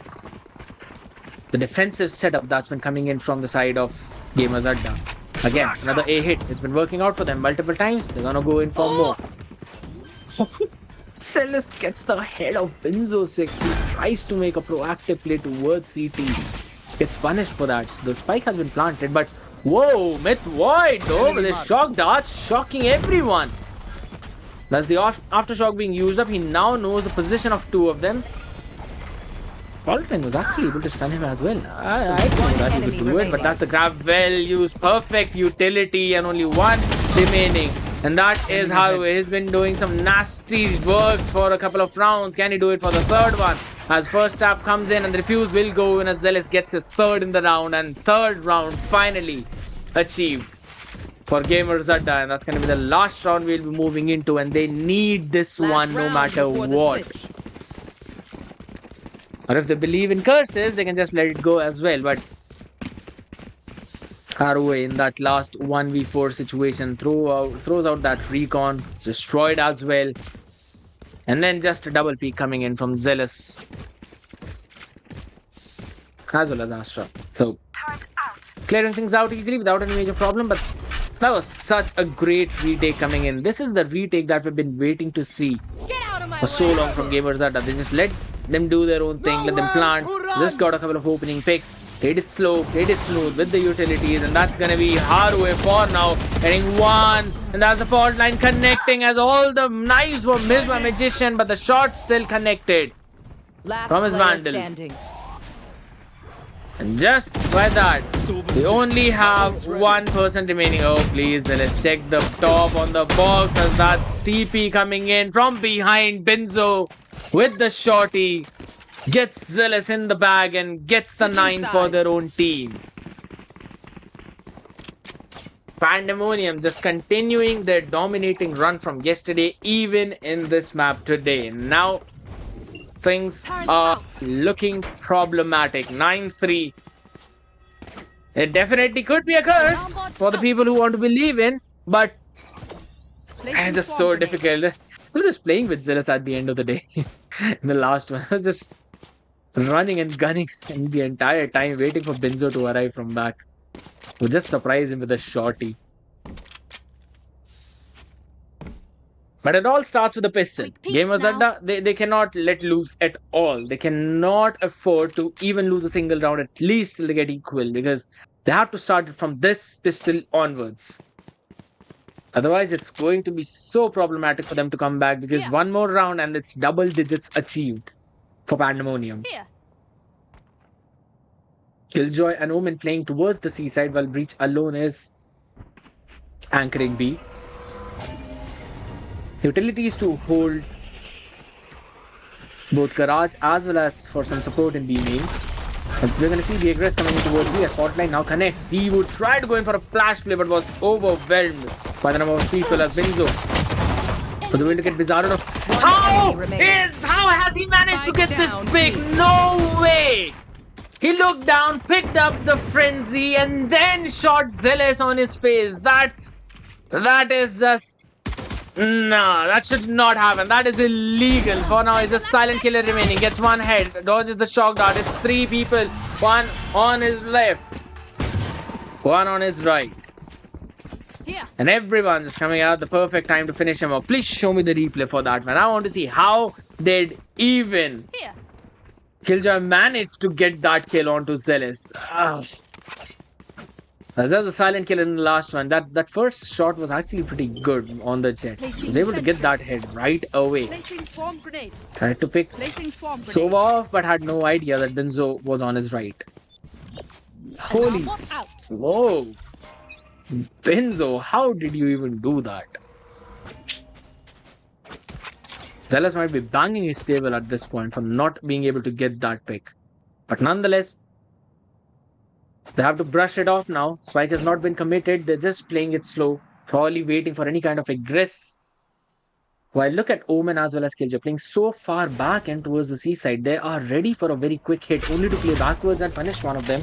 the defensive setup that's been coming in from the side of Gamers Adda. Again, another A hit. It's been working out for them multiple times. They're gonna go in for more. Celeste gets the head of Binzo sick. He tries to make a proactive play towards CT. Gets punished for that. The spike has been planted, but whoa, Myth Void though with his shock darts shocking everyone. That's the aftershock being used up. He now knows the position of two of them. Faultline was actually able to stun him as well. I didn't know that he could do it, but that's the grab well used. Perfect utility and only one remaining. And that is Haru. He's been doing some nasty work for a couple of rounds. Can he do it for the third one? As first tap comes in and the refuse will go in as Zealous gets his third in the round. And third round finally achieved for Gamers Adda. And that's going to be the last round we'll be moving into. And they need this one no matter what. Or if they believe in curses, they can just let it go as well. But Haru in that last 1v4 situation throws out that recon, destroyed as well. And then just a double peek coming in from Zealous. As well as Astra. So, clearing things out easily without any major problem. But that was such a great retake coming in. This is the retake that we've been waiting to see for so long from Gamers Adda. They just let them do their own thing, let them plant. Just got a couple of opening picks. Played it slow, played it smooth with the utilities. And that's going to be Haru for now. Getting one. And that's the fault line connecting as all the knives were missed by Magician. But the shot still connected from his Vandal. Standing. And just by that, we only have one person remaining. Oh, please, let's check the top on the box as that's TP coming in from behind. Benzo with the shorty gets Zealous in the bag and gets the 9 for their own team. Pandamonium just continuing their dominating run from yesterday, even in this map today. Now, things are looking problematic. 9-3. It definitely could be a curse for the people who want to believe in, but it's just so difficult. I was just playing with Zealous at the end of the day. In the last one, I was just running and gunning the entire time, waiting for Benzo to arrive from back. We'll just surprise him with a shorty. But it all starts with a pistol. Gamers Adda, they cannot let loose at all. They cannot afford to even lose a single round, at least till they get equal, because they have to start it from this pistol onwards. Otherwise, it's going to be so problematic for them to come back, because one more round and it's double digits achieved for Pandemonium. Killjoy and Omen playing towards the seaside while Breach alone is anchoring B. Utilities to hold both Garage as well as for some support in B main. But we're going to see the aggress coming in towards B as Spotlight now connects. He would try to go in for a flash play but was overwhelmed by the number of people as Benzo was able to get Bizarro. How has he managed to get this pick? No way! He looked down, picked up the frenzy and then shot Zealous on his face. That is just... No, that should not happen. That is illegal. For now, it's a silent killer remaining. Gets one head, dodges the shock dart. It's 3 people. One on his left, one on his right. And everyone just coming out the perfect time to finish him off. Please show me the replay for that, man. I want to see how did even Killjoy manage to get that kill onto Zealous. There's a silent kill in the last one. That first shot was actually pretty good on the jet. He was able to get that head right away. Tried to pick Sova off, but had no idea that Benzo was on his right. Holy whoa! Benzo, how did you even do that? Zealous might be banging his table at this point for not being able to get that pick. But nonetheless, they have to brush it off now. Spike has not been committed. They're just playing it slow. Probably waiting for any kind of aggress. While look at Omen as well as Killjoy playing so far back and towards the seaside. They are ready for a very quick hit. Only to play backwards and punish one of them.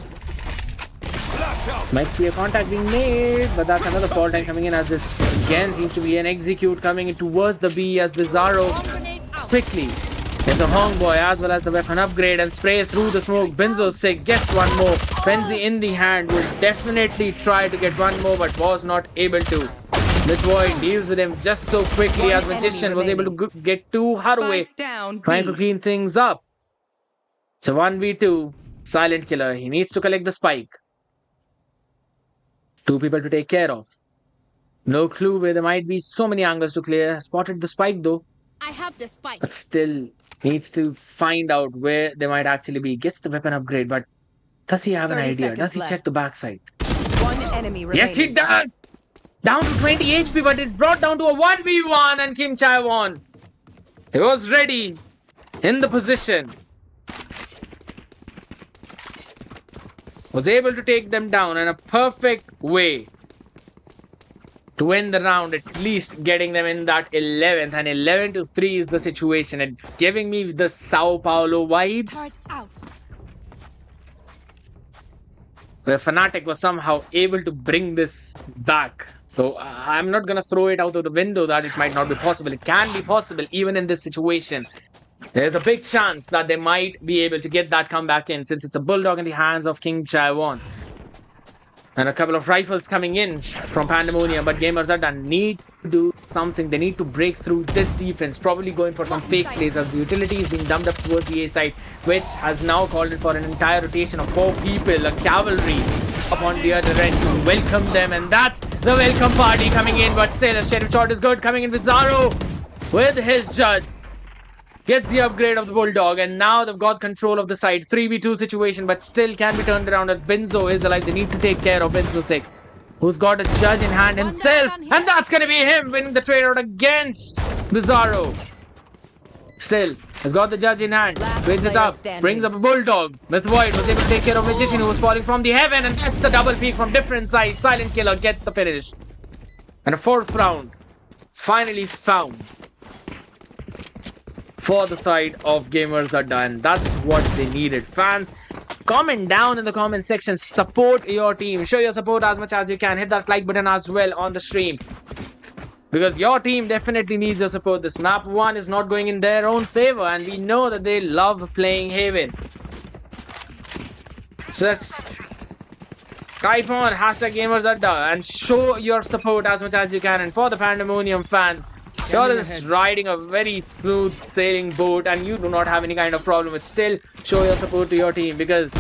Might see a contact being made. But that's another fault line coming in as this again seems to be an execute coming in towards the B as Bizarro quickly. There's a Hongboy as well as the weapon upgrade and spray through the smoke. Benzo sick gets one more. Frenzy in the hand will definitely try to get one more but was not able to. This boy deals with him just so quickly as Magician was able to get 2 Haruwe trying to clean things up. It's a 1v2. Silent killer. He needs to collect the spike. 2 people to take care of. No clue where there might be so many angles to clear. Spotted the spike though. I have the spike. But still needs to find out where they might actually be. Gets the weapon upgrade, but does he have an idea? Does he check the backside? One enemy remaining. Yes, he does! Down to 20 HP, but it brought down to a 1v1 and Kim Chae won. He was ready, in the position. Was able to take them down in a perfect way to win the round, at least getting them in that 11th, and 11-3 is the situation. It's giving me the Sao Paulo vibes, Turret out. where Fnatic was somehow able to bring this back. So I'm not gonna throw it out of the window that it might not be possible. It can be possible even in this situation. There's a big chance that they might be able to get that comeback in, since it's a bulldog in the hands of King Chaewon. And a couple of rifles coming in from Pandamonium, but Gamers Adda need to do something. They need to break through this defense, probably going for some fake plays as the utility is being dumped up towards the A side, which has now called in for an entire rotation of 4 people, a cavalry upon the other end to welcome them, and that's the welcome party coming in. But still, a sheriff shot is good, coming in with Zaro with his judge. Gets the upgrade of the Bulldog, and now they've got control of the side. 3v2 situation, but still can be turned around as Benzo is alive. They need to take care of Benzo 6, who's got a judge in hand himself, and that's going to be him winning the trade out against Bizarro. Still, has got the judge in hand, brings it up, brings up a Bulldog. Myth Void was able to take care of Magician, who was falling from the heaven, and that's the double peak from different sides. Silent Killer gets the finish. And a 4th round finally found for the side of Gamers Adda, and that's what they needed. Fans, comment down in the comment section, support your team, show your support as much as you can. Hit that like button as well on the stream, because your team definitely needs your support. This map 1 is not going in their own favor, and we know that they love playing Haven. So let's type on Gamers Adda and show your support as much as you can. And for the Pandemonium fans, you're just riding a very smooth sailing boat, and you do not have any kind of problem with still show your support to your team, because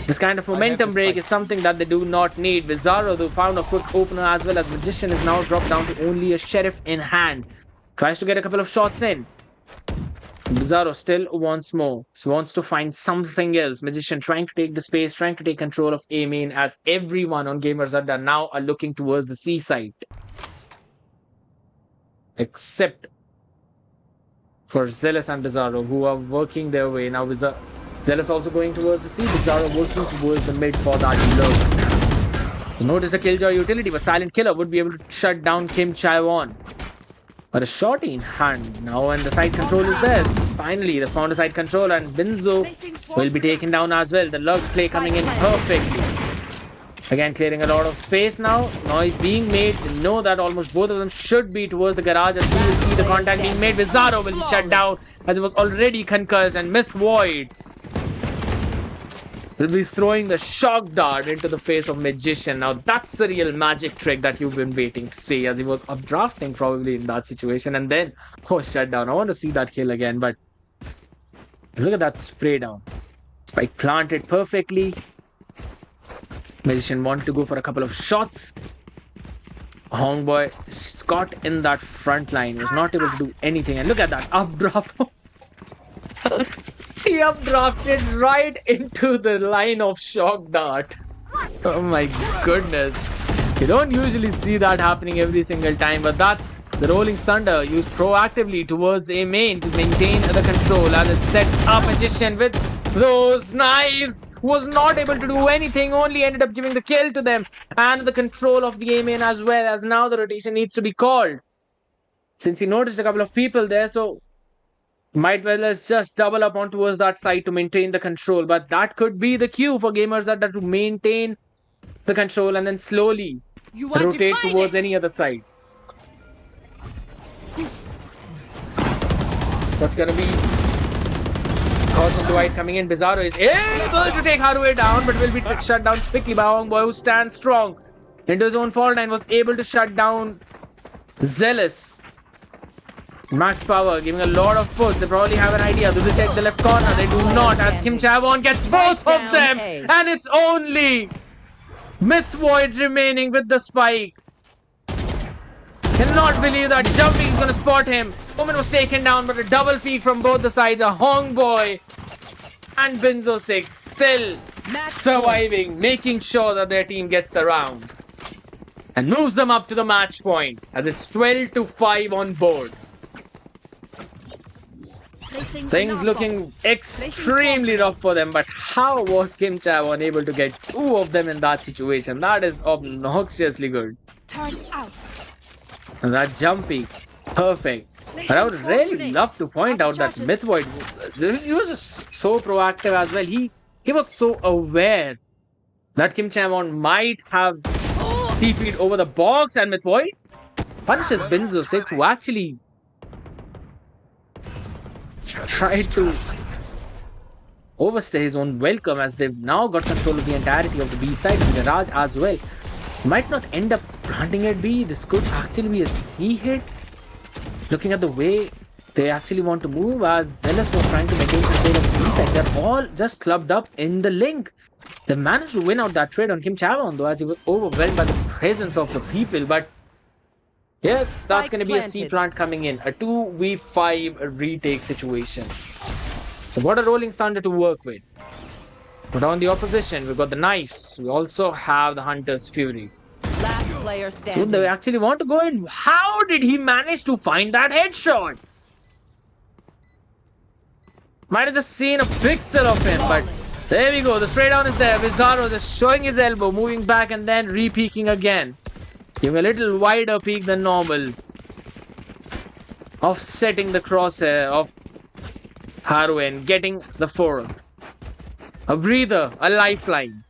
this kind of momentum break is something that they do not need. Bizarro, though, found a quick opener, as well as Magician is now dropped down to only a sheriff in hand. Tries to get a couple of shots in. Bizarro still wants more. So wants to find something else. Magician trying to take the space, trying to take control of A main, as everyone on Gamers Adda now are looking towards the C side, except for Zealous and Bizarro, who are working their way. Now Zealous also going towards the C, Bizarro working towards the mid for that low. Notice the Killjoy utility, but Silent Killer would be able to shut down Kim Chaewon. But a shorty in hand now, and the side control is theirs. Finally, they found a side control, and Binzo will be taken down as well. The lug play coming in perfectly. Again, clearing a lot of space now. Noise being made. We know that almost both of them should be towards the garage, as we will see the contact being made. Bizarro will be shut down, as it was already concussed, and Myth Void will be throwing the shock dart into the face of Magician. Now that's the real magic trick that you've been waiting to see, as he was updrafting probably in that situation, and then shut down. I want to see that kill again, but look at that spray down. Spike planted perfectly. Magician wanted to go for a couple of shots. Hongboy got in that front line, was not able to do anything, and look at that updraft. He updrafted right into the line of shock dart. Oh my goodness. You don't usually see that happening every single time, but that's the Rolling Thunder used proactively towards A main to maintain the control, as it sets up Magician with those knives. Was not able to do anything, only ended up giving the kill to them, and the control of the A main as well, as now the rotation needs to be called, since he noticed a couple of people there. So might well as just double up on towards that side to maintain the control. But that could be the cue for Gamers Adda to maintain the control and then slowly rotate towards any other side. That's gonna be Cosmic Dwight coming in. Bizarro is able to take Haruwe down, but will be shut down quickly by Hongboy, who stands strong into his own fault line, was able to shut down Zealous. Max power, giving a lot of push. They probably have an idea. Do they check the left corner? They do not, as Kim Chaewon gets both of them. And it's only Myth Void remaining with the spike. Cannot believe that Jumpy is going to spot him. Woman was taken down, but a double peek from both the sides. A Hongboy and Binzo 6 still surviving, making sure that their team gets the round. and moves them up to the match point as it's 12-5 on board. Placing Things alarm looking extremely rough for them, but how was Kim Chae-won able to get two of them in that situation? That is obnoxiously good. bomb. Turn out. And that jumpy, perfect. But I would really love to point out that Mythvoid, he was just so proactive as well. He was so aware that Kim Chae-won might have TP'd over the box, and Mythvoid punishes Binzo Sik, who actually tried to overstay his own welcome, as they've now got control of the entirety of the B side with Garage as well. Might not end up planting at B. This could actually be a C hit. Looking at the way they actually want to move, as Zealous was trying to maintain control of the B side. They're all just clubbed up in the link. They managed to win out that trade on Kim Chae-won, though, as he was overwhelmed by the presence of the people. But yes, that's going to be a C plant coming in. A 2v5 retake situation. So what a Rolling Thunder to work with. But on the opposition, we've got the Knives. We also have the Hunter's Fury. Last player So standing. they actually want to go in. How did he manage to find that headshot? Might have just seen a pixel of him, but there we go. The spray down is there. Bizarro just showing his elbow, moving back and then re-peeking again. Giving a little wider peek than normal. Offsetting the crosshair of Haru and getting the fourth. A breather, a lifeline.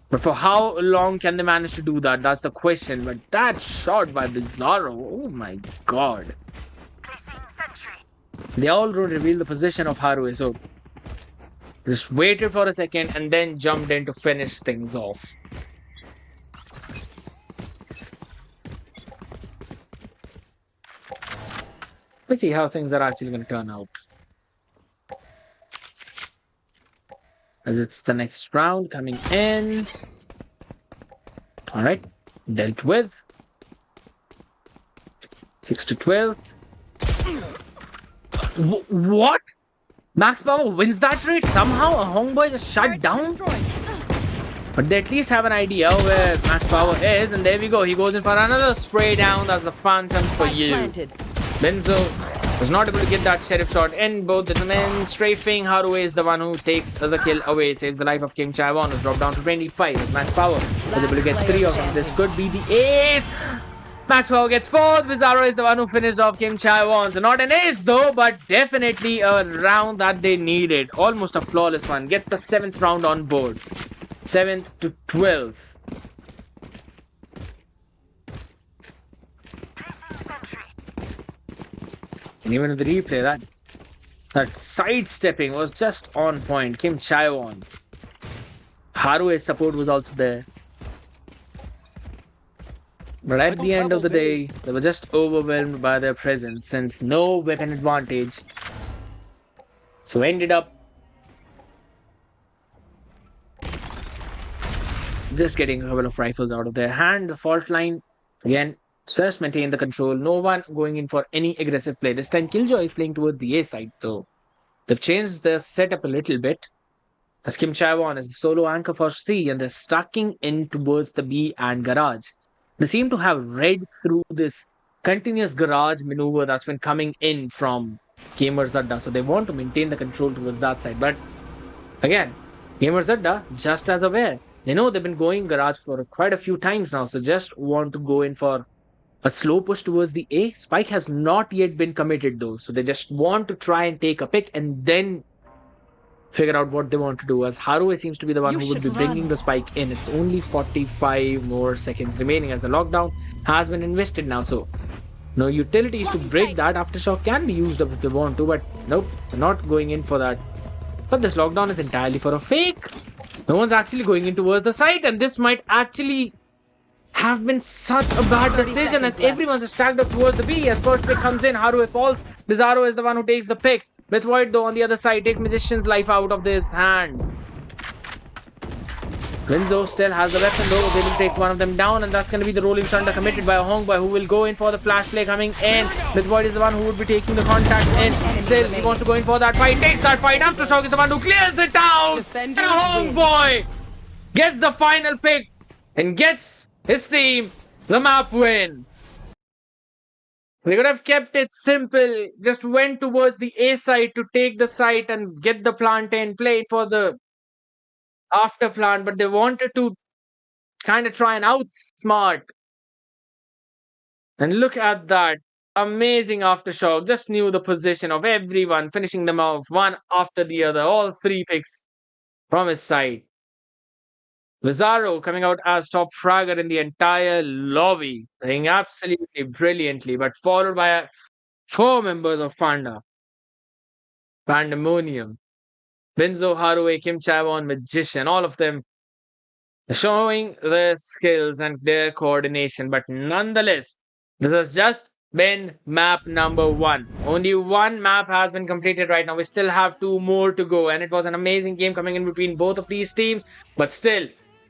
But for how long can they manage to do that? That's the question. But that shot by Bizarro, oh my god. They all don't reveal the position of Haru, so just waited for a second and then jumped in to finish things off. Let's see how things are actually going to turn out. As it's the next round coming in. Alright, dealt with. 6-12. What? Max Power wins that trade? Somehow a Homeboy just shut down? But they at least have an idea where Max Power is, and there we go. He goes in for another spray down. That's the Phantom for you. Benzo was not able to get that sheriff shot in. Both the men strafing. Haru is the one who takes the kill away. Saves the life of Kim Chae-won, who's dropped down to 25. As Max Power was able to get 3 of them. This could be the ace. Max Power gets 4th. Bizarro is the one who finished off Kim Chae-won. So not an ace though, but definitely a round that they needed. Almost a flawless one. Gets the 7th round on board. 7th to 12th. And even in the replay, that sidestepping was just on point. Kim Chae-won. Haru's support was also there. But at the end of the day, they were just overwhelmed by their presence since no weapon advantage. So ended up just getting a couple of rifles out of their hand. The fault line, again, just maintain the control. No one going in for any aggressive play. This time Killjoy is playing towards the A side though. They've changed their setup a little bit. As Kim Chae-won is the solo anchor for C, and they're stacking in towards the B and garage. They seem to have read through this continuous garage maneuver that's been coming in from Gamers Adda. So they want to maintain the control towards that side. But again, Gamers Adda just as aware. They know they've been going garage for quite a few times now. So just want to go in for a slow push towards the A. Spike has not yet been committed though. So they just want to try and take a pick and then figure out what they want to do, as Haru seems to be the one who would be bringing the spike in. It's only 45 more seconds remaining as the lockdown has been invested now. So no utilities to break that. Aftershock can be used up if they want to, but nope, they're not going in for that. But this lockdown is entirely for a fake. No one's actually going in towards the site, and this might actually have been such a bad decision as everyone's stacked up towards the B. As first pick comes in, Haru falls. Bizarro is the one who takes the pick. Mythvoid though on the other side takes Magician's life out of his hands. Rinzo still has the weapon though, they will take one of them down, and that's going to be the Rolling Thunder committed by a Hongboy, who will go in for the flash play coming in. Mythvoid is the one who would be taking the contact in. Still, he wants to go in for that fight, takes that fight. Aftershock is the one who clears it down. And a Hongboy gets the final pick and gets his team The map win. They could have kept it simple, just went towards the A side to take the site and get the plantain, play for the after plant, but they wanted to kind of try and outsmart. And look at that. Amazing aftershock. Just knew the position of everyone, finishing them off one after the other. All three picks from his side. Vizarro coming out as top fragger in the entire lobby, playing absolutely brilliantly, but followed by four members of Pandamonium, Benzo, Haruwe, Kim Chavon, Magician, all of them showing their skills and their coordination. But nonetheless, this has just been map number one. Only one map has been completed right now. We still have two more to go, and it was an amazing game coming in between both of these teams. But still,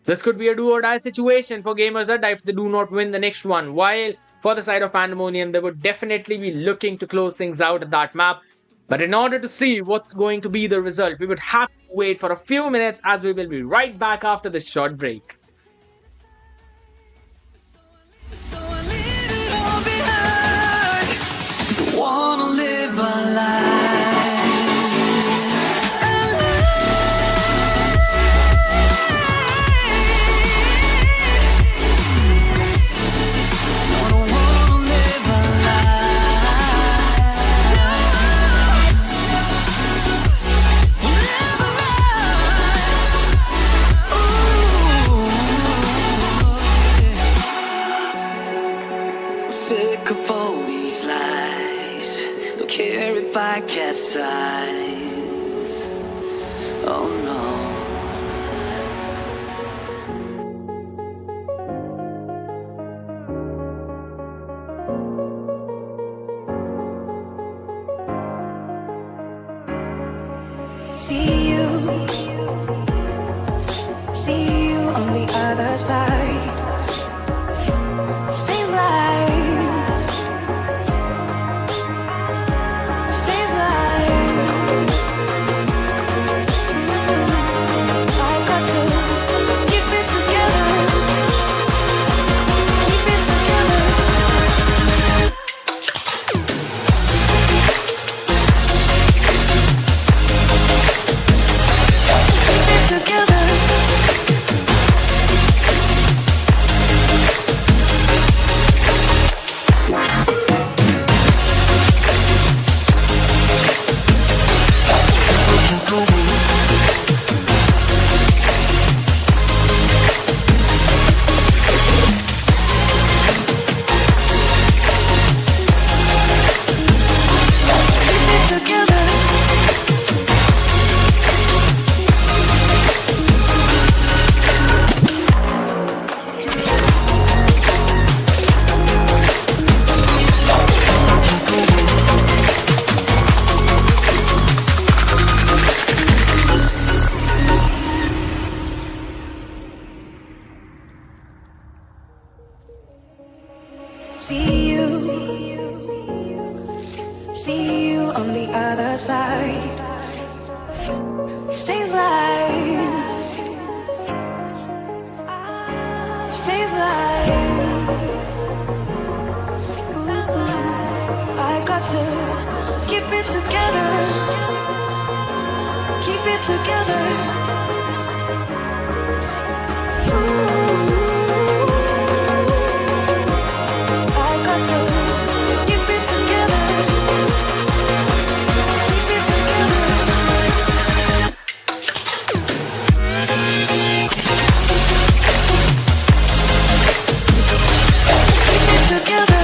this could be a do or die situation for Gamers Adda if they do not win the next one. While for the side of Pandemonium, they would definitely be looking to close things out at that map. But in order to see what's going to be the result, we would have to wait for a few minutes, as we will be right back after this short break. So I leave it all behind. Wanna live a life. Sick of all these lies. Don't care if I capsize. Oh no. See you on the other side. Stay alive. Stay alive. I got to keep it together. Keep it together. Keep it together. See you on the other side. Stay alive. Stay alive. I got to keep it together. Keep it together. I got to keep it together. Keep it together. Keep it together.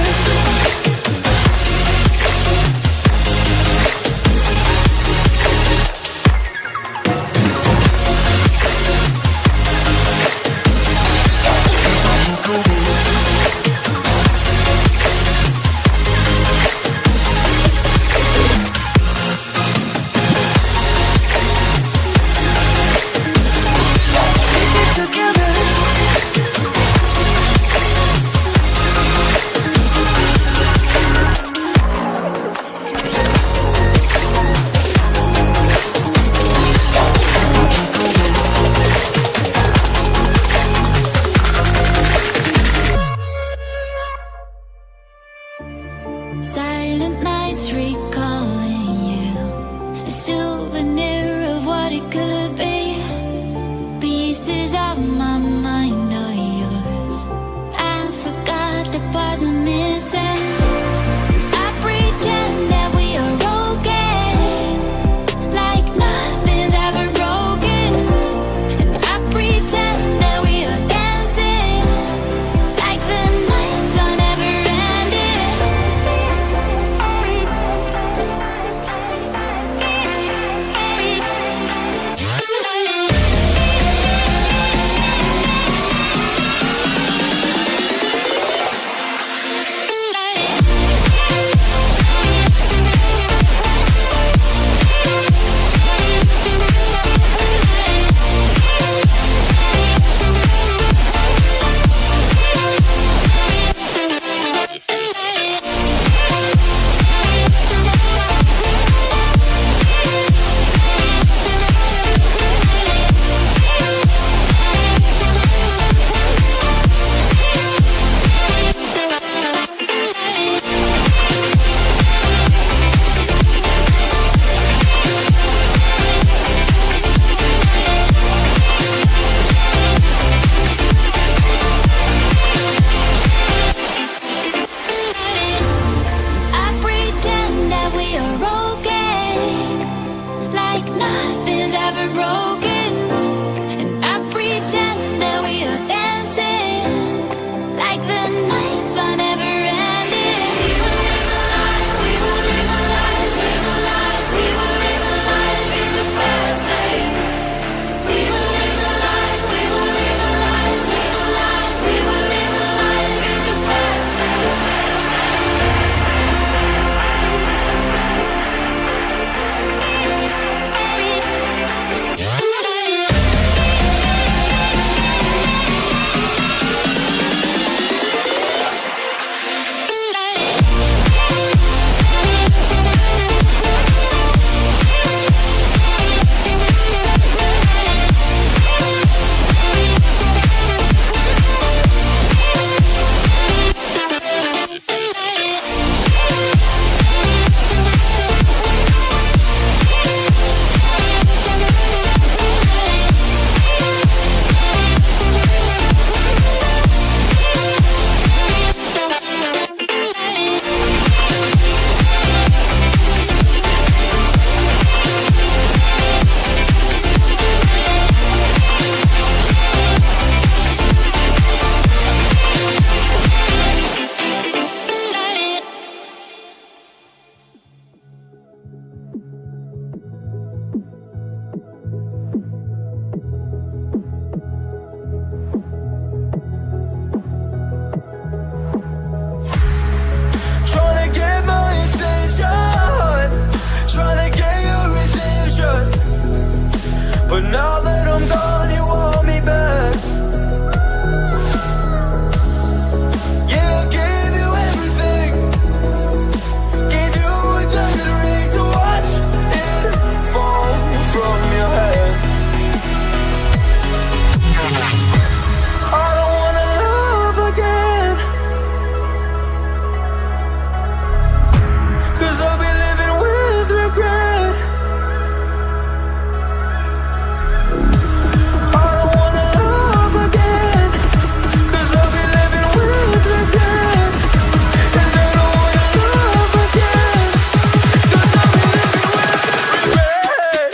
But now that I'm gone, you want me back. Yeah, I gave you everything. Gave you a diamond ring to watch it fall from your hand. I don't wanna love again, 'cause I'll be living with regret. I don't wanna love again, 'cause I'll be living with regret. And I don't wanna love again, 'cause I'll be living with regret.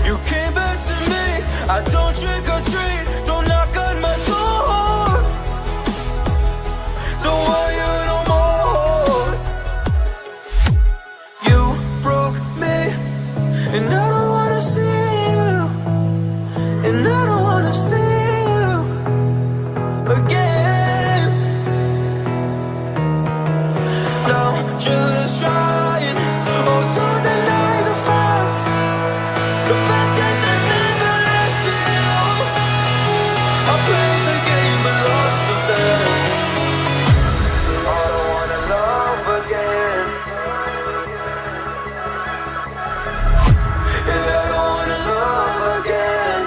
You came back to me. I don't trick or treat. Don't knock on my door. Don't want you no more. You broke me, and I don't wanna see you. And I don't wanna see you again. Now just trying, oh, to deny the fact. The fact that there's never less to you. I played the game but lost the bet. I don't wanna love again. Yeah, I don't wanna love again.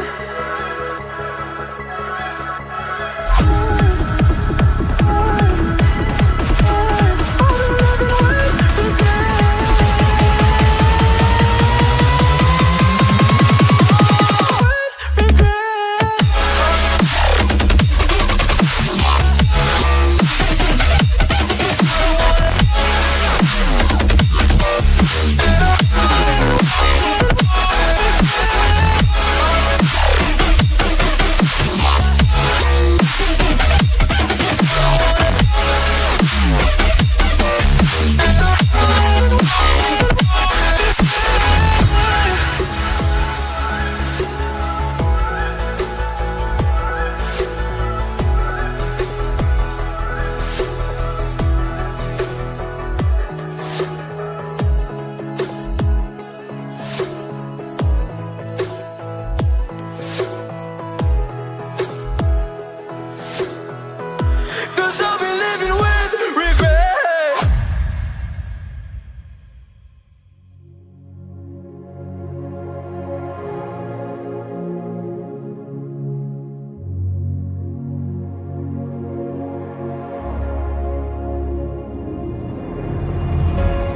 Cause I'll be living with regret.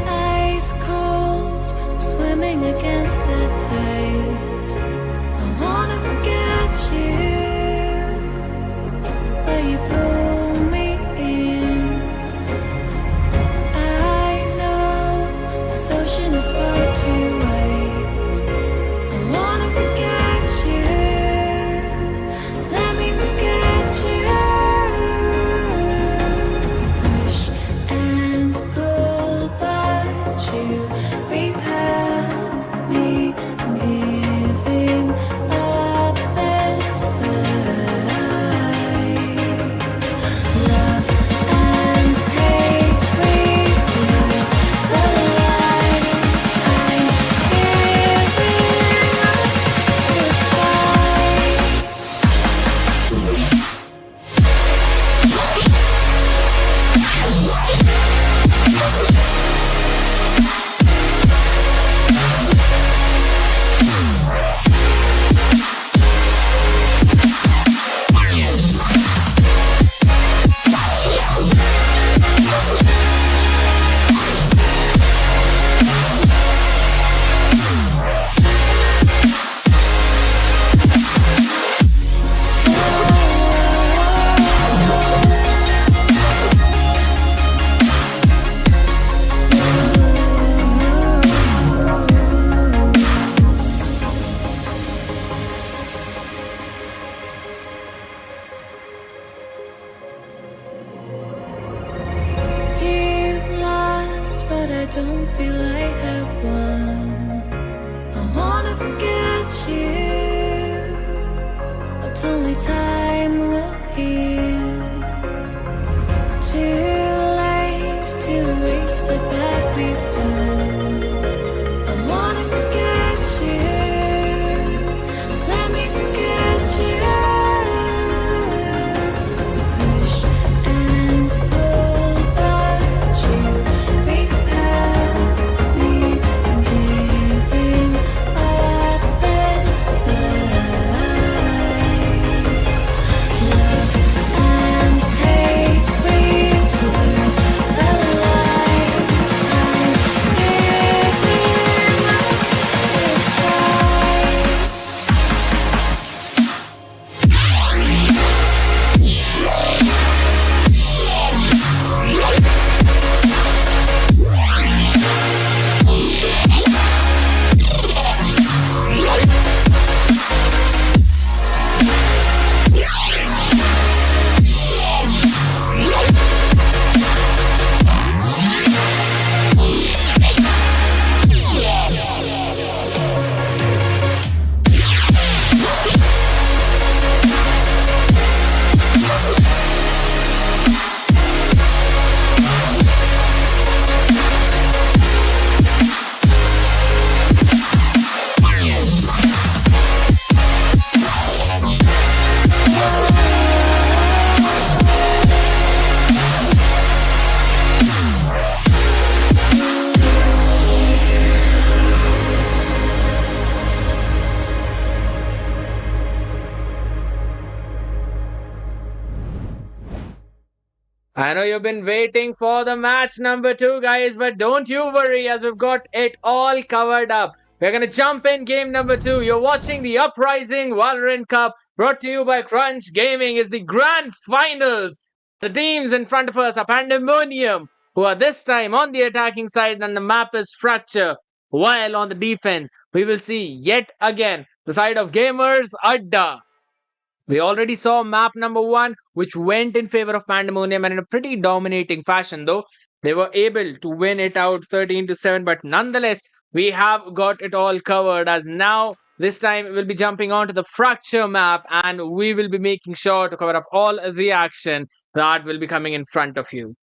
Ice cold, I'm swimming against the tide. I wanna forget you, but you pull me in. I know this ocean is far too wide. I wanna forget you, let me forget you. Push and pull, but you repel me, giving up this fight. Love and hate, we've learned the lines. I'm giving up this fight. don't feel I have one. I wanna forget you, but only time will heal. Too late to erase the bad we've done. I wanna forget you, let me forget you. Push and pull, but you repel me. I'm giving up this fight. Love and hate, we've learned the lines. I'm giving up this fight. I know you've been waiting for the match number 2, guys, but don't you worry as we've got it all covered up. We're going to jump in game number 2. You're watching the Uprising Valorant Cup brought to you by Crunch Gaming. Is the grand finals. The teams in front of us are Pandamonium, who are this time on the attacking side, and the map is Fracture. While on the defense, we will see yet again the side of gamers, Adda. We already saw map number 1, which went in favor of Pandemonium, and in a pretty dominating fashion, though. They were able to win it out 13-7, but nonetheless, we have got it all covered as now. This time, we'll be jumping onto the Fracture map, and we will be making sure to cover up all the action that will be coming in front of you.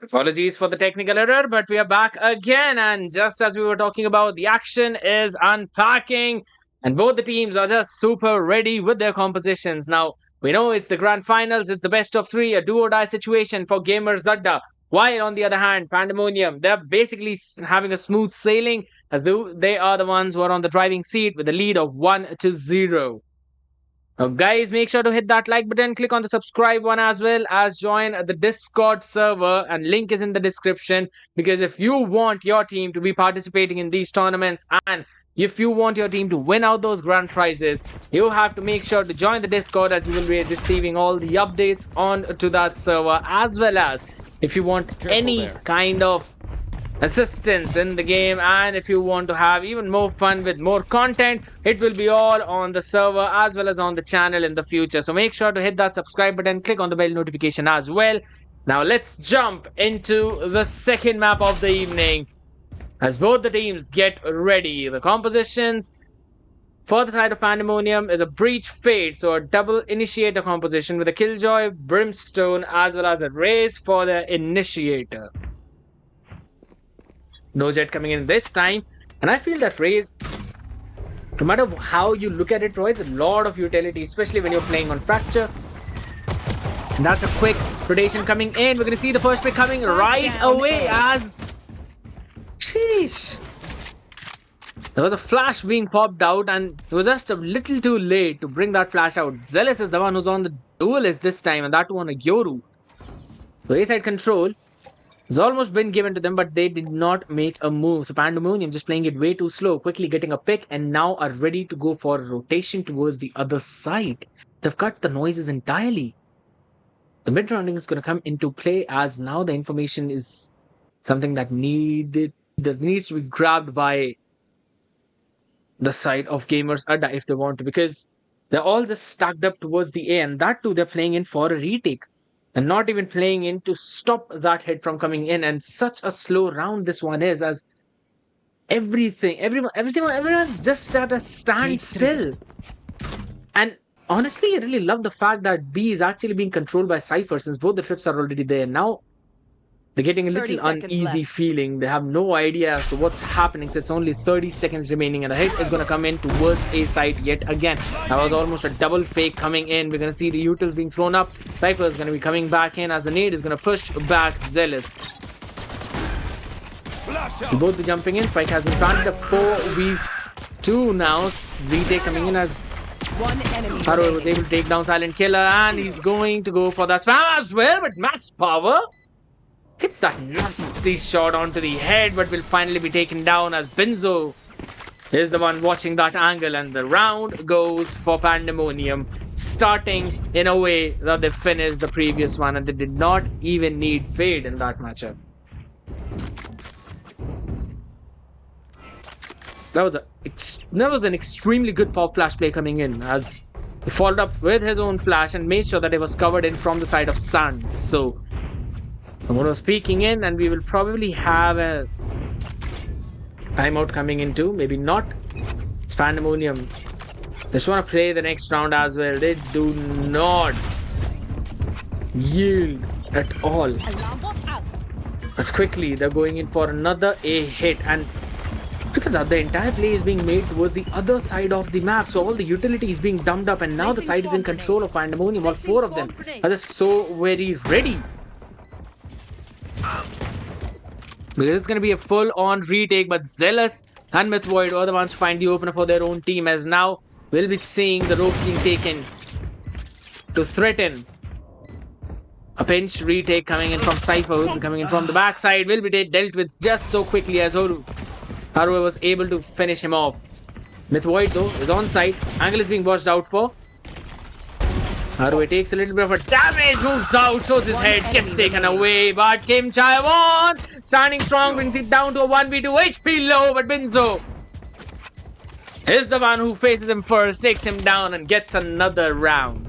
Apologies for the technical error, but we are back again. And just as we were talking about, the action is unpacking, and both the teams are just super ready with their compositions. Now, we know it's the grand finals, it's the best of 3, a do or die situation for Gamers Adda. While on the other hand, Pandemonium, they're basically having a smooth sailing as though they are the ones who are on the driving seat with a lead of 1-0. Now, guys, make sure to hit that like button, click on the subscribe one as well as join the Discord server, and link is in the description, because if you want your team to be participating in these tournaments and if you want your team to win out those grand prizes, you have to make sure to join the Discord, as you will be receiving all the updates on to that server, as well as if you want any kind of assistance in the game, and if you want to have even more fun with more content, it will be all on the server as well as on the channel in the future. So make sure to hit that subscribe button, click on the bell notification as well. Now let's jump into the second map of the evening as both the teams get ready. The compositions for the side of Pandemonium is a Breach Fate, so a double initiator composition with a Killjoy, Brimstone, as well as a Raze for the initiator. No Jet coming in this time, and I feel that Raze, no matter how you look at it, provides a lot of utility, especially when you're playing on Fracture. And that's a quick rotation coming in. We're going to see the first pick coming right away as... Sheesh! There was a flash being popped out, and it was just a little too late to bring that flash out. Zealous is the one who's on the duelist this time, and that one a Yoru. So A-side control. It's almost been given to them, but they did not make a move. So Pandamonium just playing it way too slow, quickly getting a pick, and now are ready to go for a rotation towards the other side. They've cut the noises entirely. The mid rounding is going to come into play as now the information is something that needs to be grabbed by the side of gamers Adda if they want to, because they're all just stacked up towards the A, and that too they're playing in for a retake and not even playing in to stop that hit from coming in. And such a slow round this one is, as everyone's just at a standstill. And honestly, I really love the fact that B is actually being controlled by Cypher, since both the trips are already there. Now they're getting a 30 little seconds uneasy left. feeling. They have no idea as to what's happening. So it's only 30 seconds remaining, and the hit is going to come in towards A site yet again. That was almost a double fake coming in. We're going to see the utils being thrown up. Cypher is going to be coming back in as the nade is going to push back Zealous. They'll both be jumping in. Spike has been planted. A 4v2 now. Retake coming in as One enemy Haro was remaining. able to take down Silent Killer, and he's going to go for that spam as well, but max power hits that nasty shot onto the head, but will finally be taken down as Benzo is the one watching that angle, and the round goes for Pandamonium, starting in a way that they finished the previous one, and they did not even need Fade in that matchup. That was an extremely good pop flash play coming in, as he followed up with his own flash and made sure that it was covered in from the side of Suns. So someone was peeking in, and we will probably have a timeout coming in too. Maybe not. It's Pandemonium. They just want to play the next round as well. They do not yield at all. Alarm bot out. As quickly they're going in for another A hit, and look at that, the entire play is being made towards the other side of the map. So all the utility is being dumped up, and now the side is in control of Pandemonium. All four of them are just so very ready. Because it's going to be a full-on retake, but Zealous and Mythvoid are the ones to find the opener for their own team, as now we'll be seeing the rope being taken to threaten a pinch retake coming in from Cypher, coming in from the backside, will be dealt with just so quickly as Haru was able to finish him off. Mythvoid though is on site. Angle is being watched out for. Haru takes a little bit of a damage, moves out, shows his head, gets taken away, but Kim Chaiwon standing strong, brings it down to a 1v2, HP low, but Binzo is the one who faces him first, takes him down, and gets another round.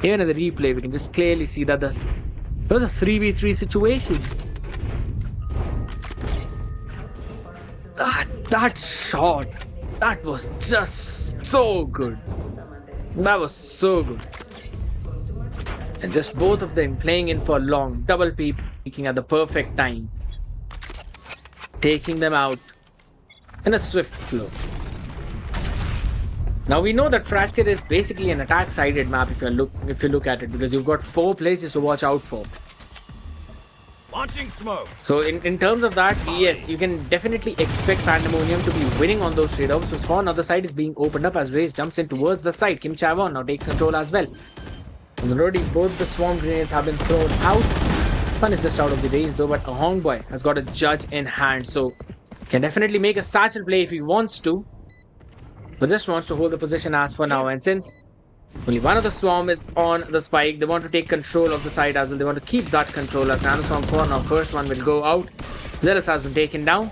Even in the replay, we can just clearly see that it was a 3v3 situation. That shot, that was just so good. That was so good. And just both of them playing in for long, double peeking at the perfect time, taking them out in a swift flow. Now we know that Fracture is basically an attack-sided map if you look at it, because you've got 4 places to watch out for. Launching smoke. So in terms of that, yes, you can definitely expect Pandemonium to be winning on those trade-offs. So Spawn on the side is being opened up as Raze jumps in towards the side. Kim Chavon now takes control as well. Already both the swarm grenades have been thrown out. One is just out of the range though, but a Hongboy has got a judge in hand, so can definitely make a satchel play if he wants to, but just wants to hold the position as for now. And since only one of the swarm is on the spike, they want to take control of the side as well. They want to keep that control as Nano Swarm 4 now. First one will go out. Zealous has been taken down.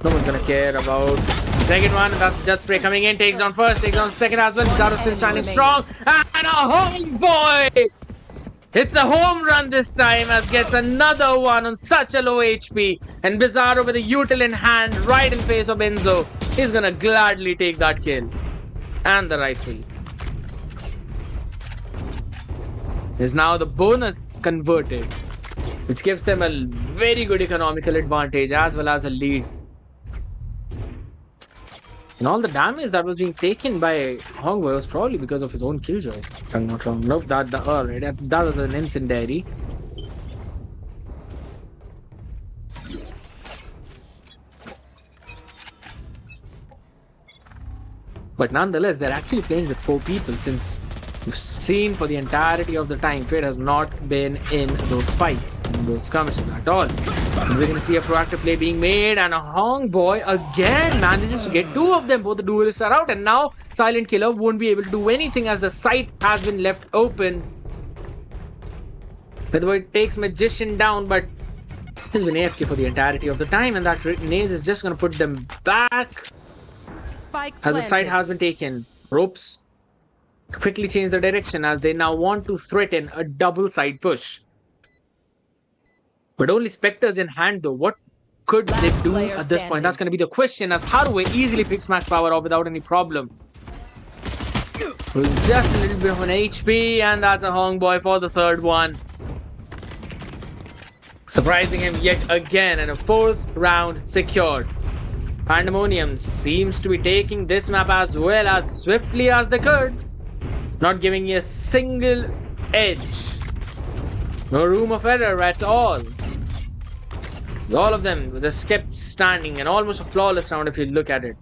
No one's gonna care about the second one. And that's the Judge Spray coming in. Takes down first, takes down second as well. Zaro still standing strong. And a home boy! It's a home run this time, as gets another one on such a low HP. And Bizarro with a util in hand, right in face of Benzo. He's gonna gladly take that kill. And the rifle is now the bonus converted, which gives them a very good economical advantage as well as a lead. And all the damage that was being taken by Hongboy was probably because of his own killjoy, if I'm not wrong. Nope, that was an incendiary. But nonetheless, they're actually playing with 4 people, since You've seen for the entirety of the time, Fate has not been in those fights, in those skirmishes at all. And we're going to see a proactive play being made, and a Hong Boy again manages to get two of them. Both the duelists are out, and now Silent Killer won't be able to do anything as the site has been left open. It takes Magician down, but he's been AFK for the entirety of the time, and that Naze is just going to put them back Spike as the site planted. has been taken. Ropes quickly change the direction as they now want to threaten a double side push. But only Spectres in hand though. What could they do player at this point? standing. That's going to be the question, as Haruwe easily picks max power off without any problem. With just a little bit of an HP, and that's a Hong Boy for the third one. Surprising him yet again, and a fourth round secured. Pandamonium seems to be taking this map as well as swiftly as they could. Not giving you a single edge. No room of error at all. All of them just kept standing, and almost a flawless round if you look at it.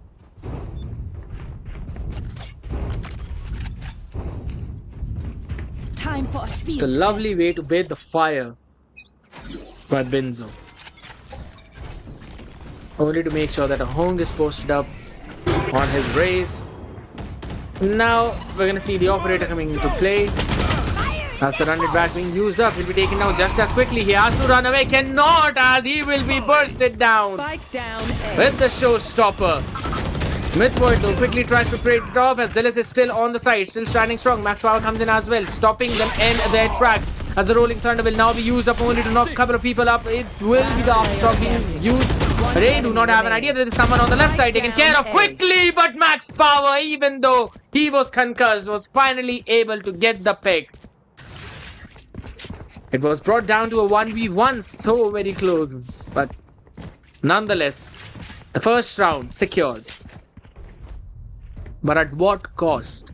Time for a It's a lovely way to bathe the fire by Benzo. Only to make sure that a Hong is posted up on his raise. Now we're gonna see the operator coming into play. As the run it back being used up, he'll be taken down just as quickly. He has to run away, cannot, as he will be bursted down Spike down A. with the showstopper. Mythvoid though quickly tries to trade it off as Zealous is still on the side, still standing strong. Max Power comes in as well, stopping them in their tracks as the Rolling Thunder will now be used up only to knock a couple of people up. It will be the aftershock being used. They do not have an idea that there is someone on the left side taken care of quickly, but Max Power, even though he was concussed, was finally able to get the pick. It was brought down to a 1v1, so very close, but nonetheless, the first round secured. But at what cost?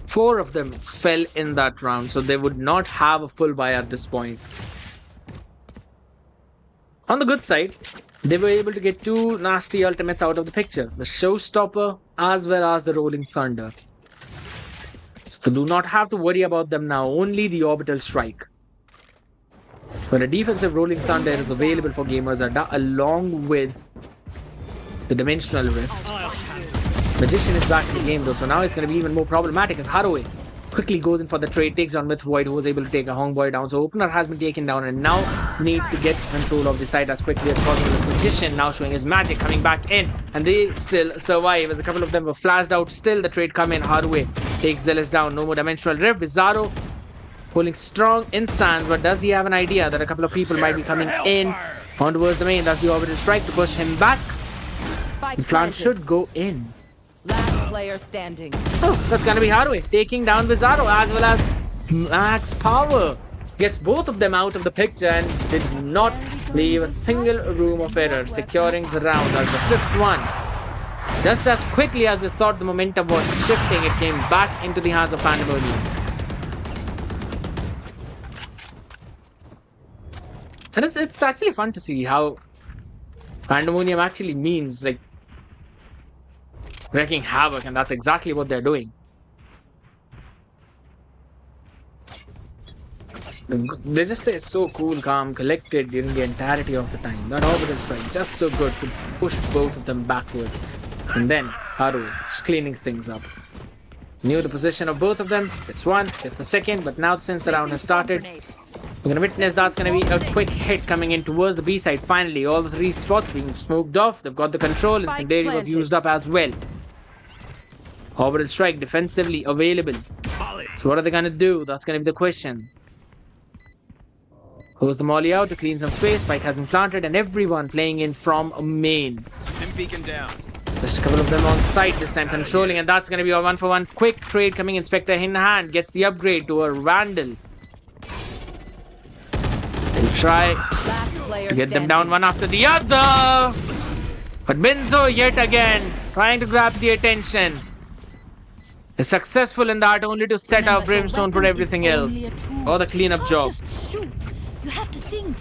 4 of them fell in that round, so they would not have a full buy at this point. On the good side, they were able to get 2 nasty ultimates out of the picture. The Showstopper as well as the Rolling Thunder. So do not have to worry about them now, only the Orbital Strike. But a defensive Rolling Thunder is available for gamers Adda along with the Dimensional Rift. Magician is back in the game though, so now it's going to be even more problematic as Haruwe quickly goes in for the trade, takes on Mythvoid, who was able to take a Hong Boy down. So Opener has been taken down and now need to get control of the site as quickly as possible. This Magician now showing his magic, coming back in, and they still survive as a couple of them were flashed out. Still the trade come in. Haruwe takes Zealous down. No more Dimensional Rift. Bizarro holding strong in Sands, but does he have an idea that a couple of people might be coming in on towards the main? That's the Orbital Strike to push him back. Spike The plant planted. should go in. Last player standing. Oh, that's gonna be Haruwe taking down Bizarro as well as Max Power. Gets both of them out of the picture and did not leave a single room of error, securing the round as the 5th one. Just as quickly as we thought the momentum was shifting, it came back into the hands of Pandamonium. And it's actually fun to see how Pandamonium actually means like wreaking havoc, and that's exactly what they're doing. They just say so cool, calm, collected during the entirety of the time. That Orbital Strike just so good to push both of them backwards. And then Haru is cleaning things up. Knew the position of both of them. It's one, it's the second, but now since the round has started, we're gonna witness that's gonna be a quick hit coming in towards the B side. Finally, all the 3 spots being smoked off. They've got the control, and Spike Sinderi was planted. used up as well. Orbital Strike defensively available. So what are they gonna do? That's gonna be the question. Goes the molly out to clean some space. Spike has been planted, and everyone playing in from a main. Stim beacon down. Just a couple of them on site this time controlling, and that's gonna be a 1-for-1 quick trade coming in. Spectre in hand gets the upgrade to a Vandal. They'll try Last player to get them standing. down one after the other. But Benzo yet again trying to grab the attention. Is successful in that, only to set up Brimstone for everything else. Or the cleanup job. Just shoot. You have to think.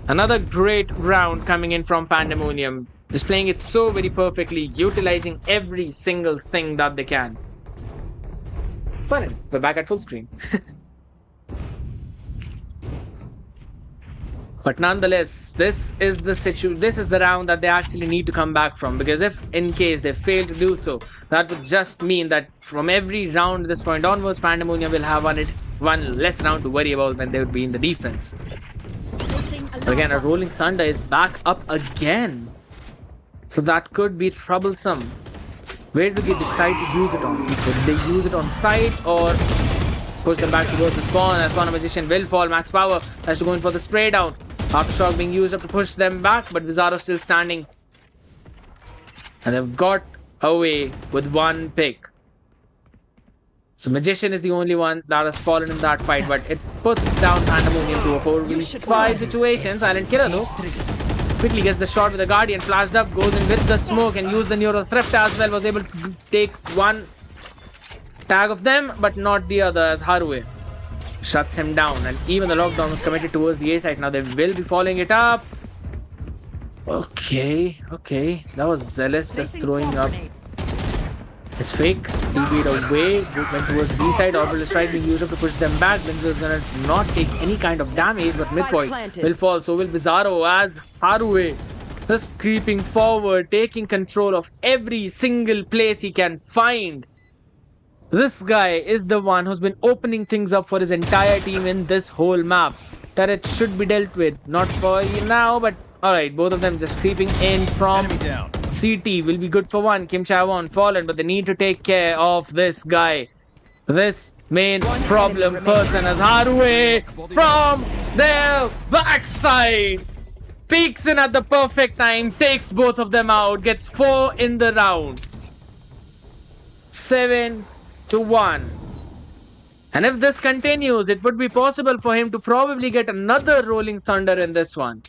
Another great round coming in from Pandamonium. Just playing it so very perfectly, utilizing every single thing that they can. Fine, we're back at full screen. But nonetheless, this is the round that they actually need to come back from, because if in case they fail to do so, that would just mean that from every round at this point onwards, Pandemonium will have one less round to worry about when they would be in the defense. But again, a Rolling Thunder is back up again, so that could be troublesome. Where do they decide to use it on? Would they use it on side or push them back towards the spawn? As Spawn Magician will fall. Max Power has to go in for the spray down. Aftershock being used up to push them back, but Bizarro still standing. And they've got away with one pick. So Magician is the only one that has fallen in that fight, but it puts down Pandemonium to a 4v5 situation. Silent Killer though quickly gets the shot with the Guardian, flashed up, goes in with the smoke and used the Neuro Thrift as well. Was able to take one tag of them, but not the other, as Harue shuts him down. And even the lockdown was committed towards the A side. Now they will be following it up. Okay. That was Zealous just throwing up his fake. TB'd away, went towards the B side. Orbital is trying to use up to push them back. Benzo is gonna not take any kind of damage, but Midpoint will fall. So will Bizarro, as Harue just creeping forward, taking control of every single place he can find. This guy is the one who's been opening things up for his entire team in this whole map. Turret should be dealt with. Not for you now, but alright, both of them just creeping in from Enemy down. CT. Will be good for one. Kim Chawon fallen, but they need to take care of this guy. This main problem person, as Harue from their backside peeks in at the perfect time, takes both of them out, gets 4 in the round. 7-1. And if this continues, it would be possible for him to probably get another Rolling Thunder in this one.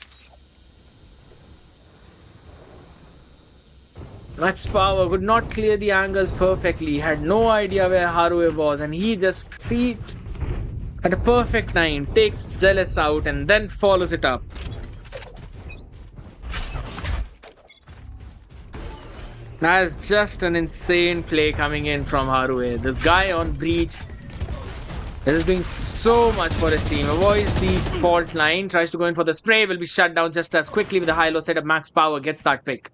Max Power could not clear the angles perfectly, had no idea where Harue was, and he just creeps at a perfect time, takes Zealous out and then follows it up. That is just an insane play coming in from Harue. This guy on Breach is doing so much for his team. Avoids the fault line, tries to go in for the spray, will be shut down just as quickly with the high-low setup. Max Power gets that pick.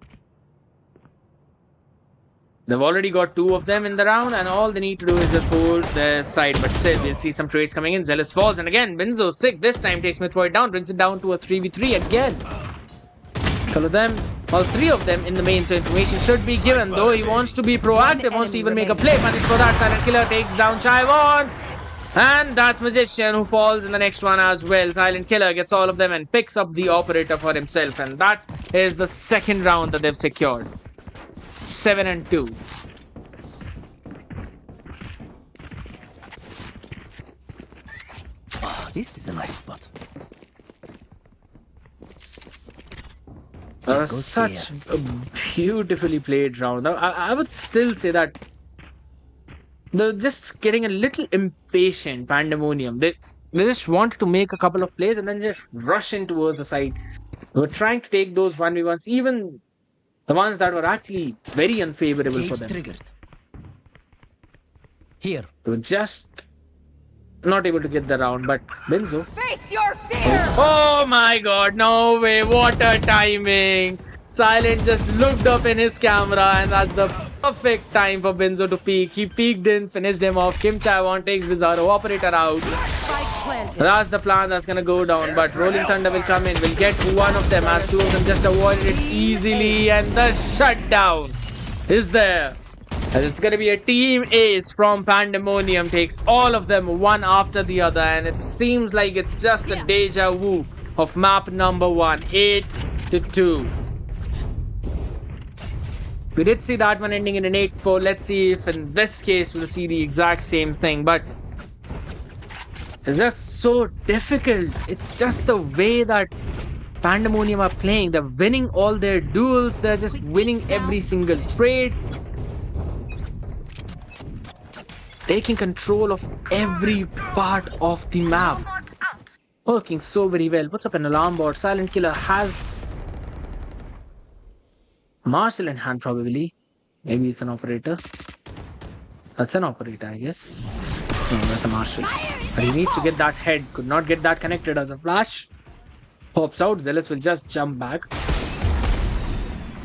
They've already got 2 of them in the round, and all they need to do is just hold their side. But still, we'll see some trades coming in. Zealous falls, and again, Benzo sick. This time takes Midpoint down, brings it down to a 3v3 again. All of them, all 3 of them in the main, so information should be given. Though he wants to be proactive, wants to even make a play. Managed for that. Silent Killer takes down Chivon. And that's Magician who falls in the next one as well. Silent Killer gets all of them and picks up the Operator for himself. And that is the second round that they've secured. 7-2. Oh, this is a nice spot. Such a beautifully played round. I would still say that they're just getting a little impatient, Pandemonium. They just want to make a couple of plays and then just rush in towards the side. We're trying to take those 1v1s, even the ones that were actually very unfavorable for them. Triggered. Here. They were just not able to get the round, but Benzo. Face your fear! Oh my god, no way, what a timing! Silent just looked up in his camera, and that's the perfect time for Benzo to peek. He peeked in, finished him off. Kim Chaiwan takes Bizarro Operator out. That's the plan that's gonna go down, but Rolling Thunder will come in, will get one of them, as 2 of them just avoided it easily, and the shutdown is there. As it's gonna be a team ace from Pandemonium, takes all of them one after the other, and it seems like it's just a deja vu of map number 1, 8-2. We did see that one ending in an 8-4. Let's see if in this case we'll see the exact same thing, but it's just so difficult. It's just the way that Pandemonium are playing. They're winning all their duels. They're just winning every single trade. Taking control of every part of the map. Working so very well. What's up, an alarm bot? Silent Killer has Marshall in hand, probably. Maybe it's an operator. That's an operator, I guess. No, that's a Marshall. But he needs to get that head. Could not get that connected as a flash. Pops out. Zealous will just jump back.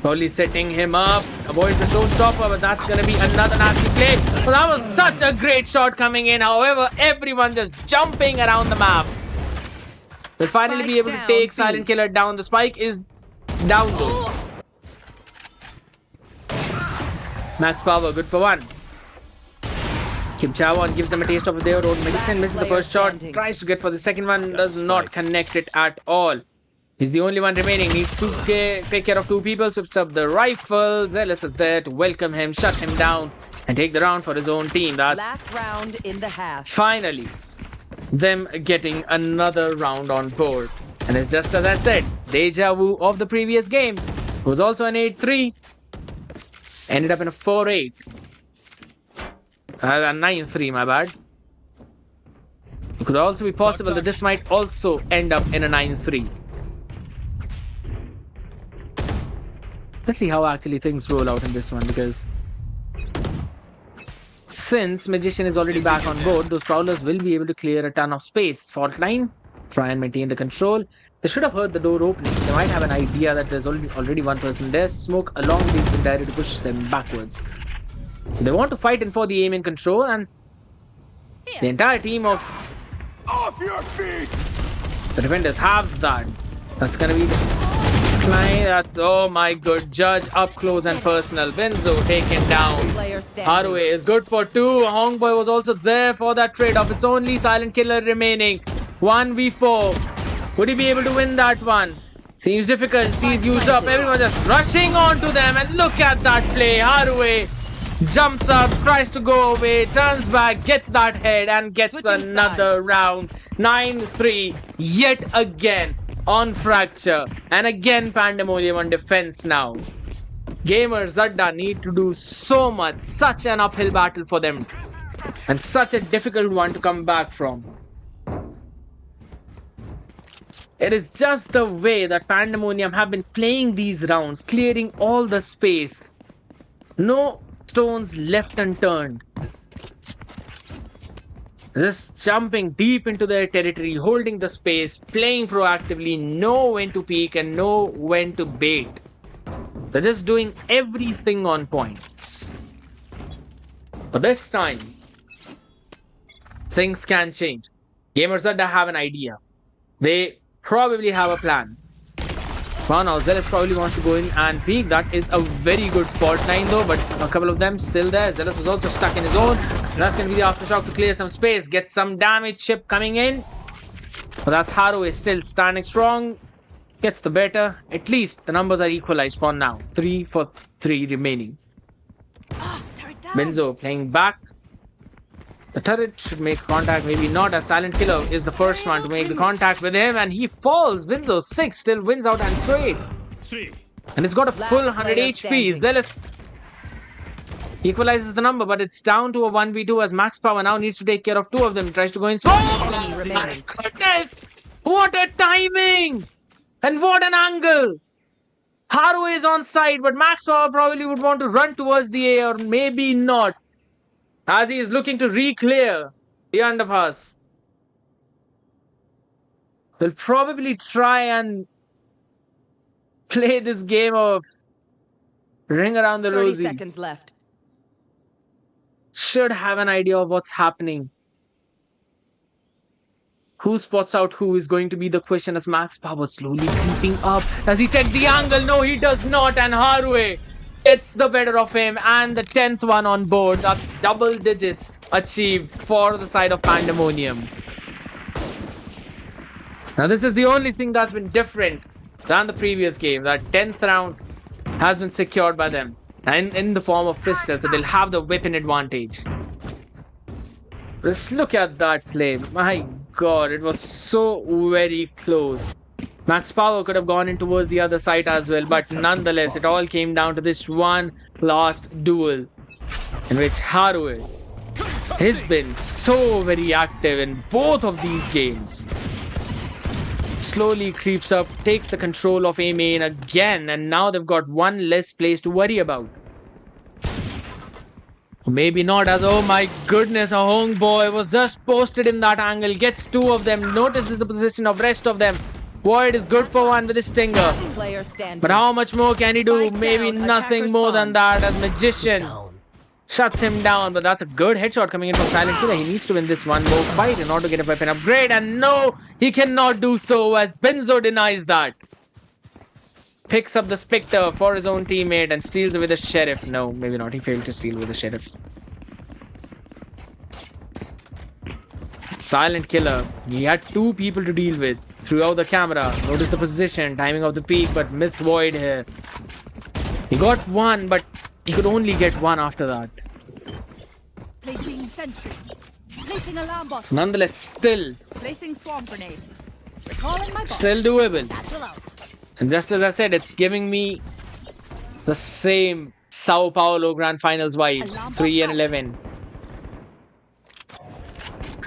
Probably setting him up. Avoid the showstopper, but that's going to be another nasty play. But that was such a great shot coming in. However, everyone just jumping around the map. Will finally be able to take Silent Killer down. The spike is down though. Max Power, good for one. Kim Chawan gives them a taste of their own medicine. Misses the first shot. Tries to get for the second one. Does not connect it at all. He's the only one remaining. Needs to take care of two people. Swips up the rifle. Zealous is there to welcome him, shut him down, and take the round for his own team. That's Last round in the half. finally them getting another round on board. And it's just as I said, deja vu of the previous game. It was also an 8-3. Ended up in a 4-8. A 9-3, my bad. It could also be possible that this might also end up in a 9-3. Let's see how actually things roll out in this one, because since Magician is already back on board, those Prowlers will be able to clear a ton of space. Fault line, try and maintain the control. They should have heard the door opening. They might have an idea that there's already one person there. Smoke along the incendiary to push them backwards. So they want to fight and for the aim and control, and the entire team of Off your feet! the defenders have that. That's gonna be Klein. That's, oh my good. Judge up close and personal. Benzo taken down. Player standing. Haraway is good for two. Hongboy was also there for that trade-off. It's only Silent Killer remaining. 1v4. Would he be able to win that one? Seems difficult. Sees used up. Everyone just rushing onto them. And look at that play. Haraway jumps up, tries to go away, turns back, gets that head, and gets Switching another sides. round. 9-3 yet again on Fracture. And again Pandamonium on defense now. Gamers Adda need to do so much. Such an uphill battle for them. And such a difficult one to come back from. It is just the way that Pandamonium have been playing these rounds, clearing all the space. No stones left unturned. Just jumping deep into their territory, holding the space, playing proactively, know when to peek and know when to bait. They're just doing everything on point. But this time, things can change. Gamers Adda have an idea. They probably have a plan. Well, now Zealous probably wants to go in and peek. That is a very good fault line though, but a couple of them still there. Zealous was also stuck in his own. So that's going to be the aftershock to clear some space. Get some damage chip coming in. But that's Haraway still standing strong. Gets the better. At least the numbers are equalized for now. 3 for 3 remaining. Benzo playing back. The turret should make contact, maybe not, as Silent Killer is the first one to make the contact with him, and he falls. Benzo 6 still wins out and trade. 3. And it's got a full 100 player HP. standing. Zealous equalizes the number, but it's down to a 1v2 as Max Power now needs to take care of two of them. Tries to go in. Oh my remaining. goodness! What a timing! And what an angle! Haraway is on side, but Max Power probably would want to run towards the A, or maybe not, as he is looking to re-clear the underpass. Will probably try and play this game of ring around the 30 rosy. seconds left. Should have an idea of what's happening. Who spots out who is going to be the question, as Max Power slowly creeping up. Does he check the angle? No, he does not. And Haraway gets the better of him. And the 10th one on board. That's double digits achieved for the side of Pandamonium. Now this is the only thing that's been different than the previous game. That 10th round has been secured by them. And in the form of pistol. So they'll have the weapon advantage. Just look at that play. My god, it was so very close. Max Power could have gone in towards the other side as well, but nonetheless, it all came down to this one last duel in which Haraway has been so very active in both of these games. slowly creeps up, takes the control of A main again, and now they've got one less place to worry about. Maybe not, as oh my goodness, a homeboy was just posted in that angle, gets two of them, notices the position of rest of them. Void is good for one with his stinger. Player standing. But how much more can he do? Spike Maybe down, nothing attacker more than spawn. that, as Magician shuts him down. But that's a good headshot coming in from Silent Killer. He needs to win this one more fight in order to get a weapon upgrade. And no, he cannot do so, as Benzo denies that. Picks up the Spectre for his own teammate and steals with the Sheriff. No, maybe not. He failed to steal with the Sheriff. Silent Killer. He had two people to deal with. Threw out the camera. Noticed the position, timing of the peak, but Myth Void here. He got one, but he could only get one after that. Placing sentry. Placing alarm bot. Nonetheless, still Placing swarm grenade. Recalling my bot. Still doable. Satchel out. And just as I said, it's giving me the same Sao Paulo Grand Finals vibes. 3 and 11.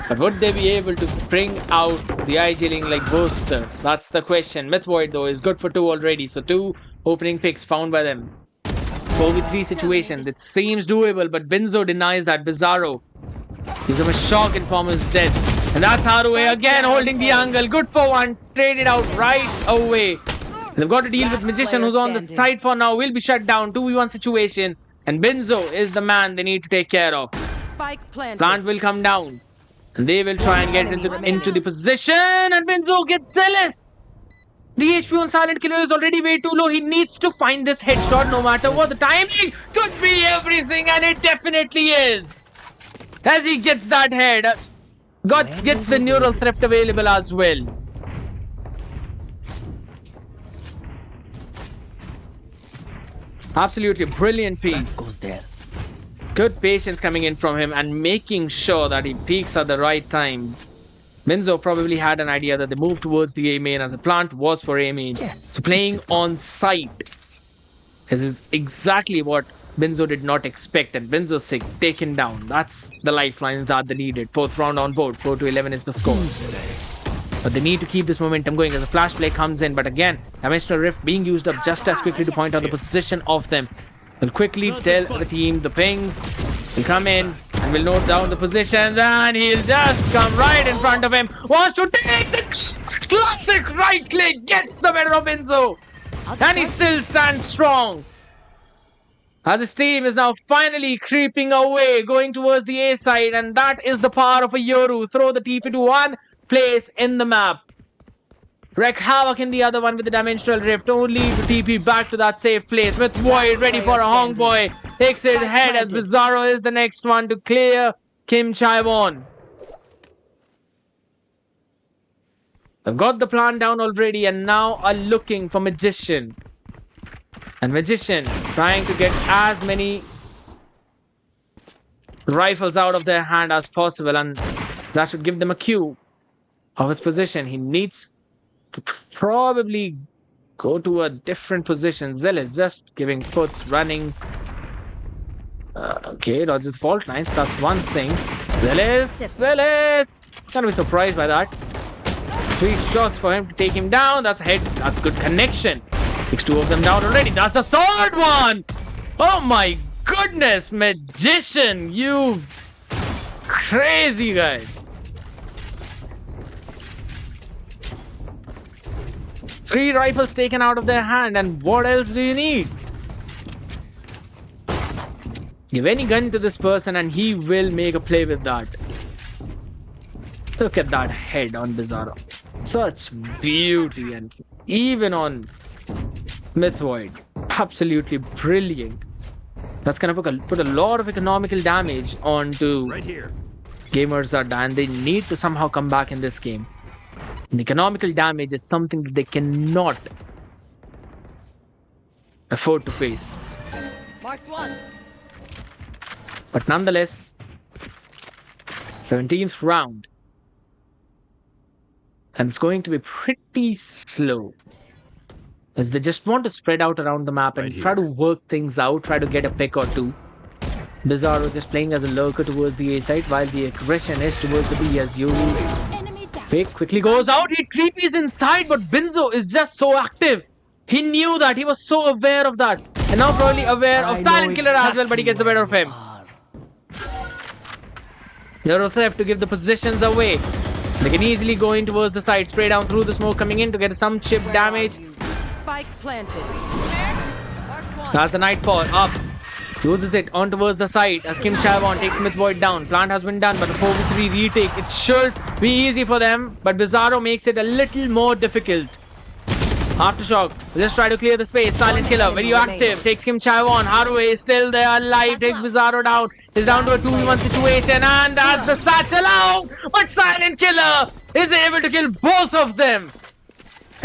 But would they be able to bring out the IG-Ling like Booster? That's the question. Myth Void though is good for 2 already. So 2 opening picks found by them. 4v3 situation. It seems doable, but Benzo denies that. Bizarro gives him a shock and Informer's dead. And that's Haruwe again holding the angle. Good for one. Traded out right away. They've got to deal with Magician, who's on the side for now. Will be shut down. 2v1 situation. And Benzo is the man they need to take care of. Spike planted. Plant will come down. And they will try and get into the position. And Benzo gets zealous. The HP on Silent Killer is already way too low. He needs to find this headshot no matter what. The timing could be everything, and it definitely is. As he gets that head, gets the neural threat available as well. Absolutely brilliant piece. Good patience coming in from him and making sure that he peaks at the right time. Benzo probably had an idea that the move towards the A main as a plant was for A main. So playing on site. This is exactly what Benzo did not expect, and Benzo sick, taken down. That's the lifelines that they needed. 4th round on board. 4-11 is the score. But they need to keep this momentum going as the flash play comes in. But again, Dimensional Rift being used up just as quickly to point out the position of them. They'll quickly tell the team the pings. He'll come in and will note down the positions, and he'll just come right in front of him. Wants to take the classic right click. Gets the better of Benzo. And he still stands strong. As his team is now finally creeping away, going towards the A side, and that is the power of a Yoru. Throw the TP to one place in the map. Wreak havoc in the other one with the Dimensional Rift, only to TP back to that safe place. With Void ready for a Hong Boy. Takes his head as Bizarro is the next one to clear Kim Chaiwon. They've got the plan down already and now are looking for Magician. And Magician trying to get as many rifles out of their hand as possible, and that should give them a cue of his position. He needs to probably go to a different position. Zell is just giving foots, running. Okay, dodges the fault lines. That's one thing. Zealous! Gonna be surprised by that. 3 shots for him to take him down. That's a hit. That's good connection. Takes 2 of them down already. That's the 3rd one! Oh my goodness, Magician! You crazy guy. 3 rifles taken out of their hand, and what else do you need? Give any gun to this person and he will make a play with that. Look at that head on Bizarro. Such beauty, and even on Myth Void. Absolutely brilliant. That's gonna put a lot of economical damage onto Right here. Gamers Adda, and they need to somehow come back in this game. And economical damage is something that they cannot afford to face. Marked one. But nonetheless, 17th round. And it's going to be pretty slow, as they just want to spread out around the map and try to work things out, try to get a pick or 2. Bizarro just playing as a lurker towards the A side, while the aggression is towards the B as Yoru Fake quickly goes out. He TPs inside, but Binzo is just so active. He knew that. He was so aware of that. And now probably aware of Silent Killer as well, but he gets the better of him. Euro Theft to give the positions away. They can easily go in towards the side, spray down through the smoke coming in to get some chip damage. Spike planted. Marked one. That's the Nightfall up. Uses it on towards the side as Kim Chavon takes Smith Void down. Plant has been done, but a 4v3 retake. It should be easy for them, but Bizarro makes it a little more difficult. Aftershock, just try to clear the space. Silent Killer, very active. Takes Kim Chavon. Haruwe is still there alive. Takes Bizarro down. Is down to a 2v1 situation, and that's the satchel out. But Silent Killer is able to kill both of them.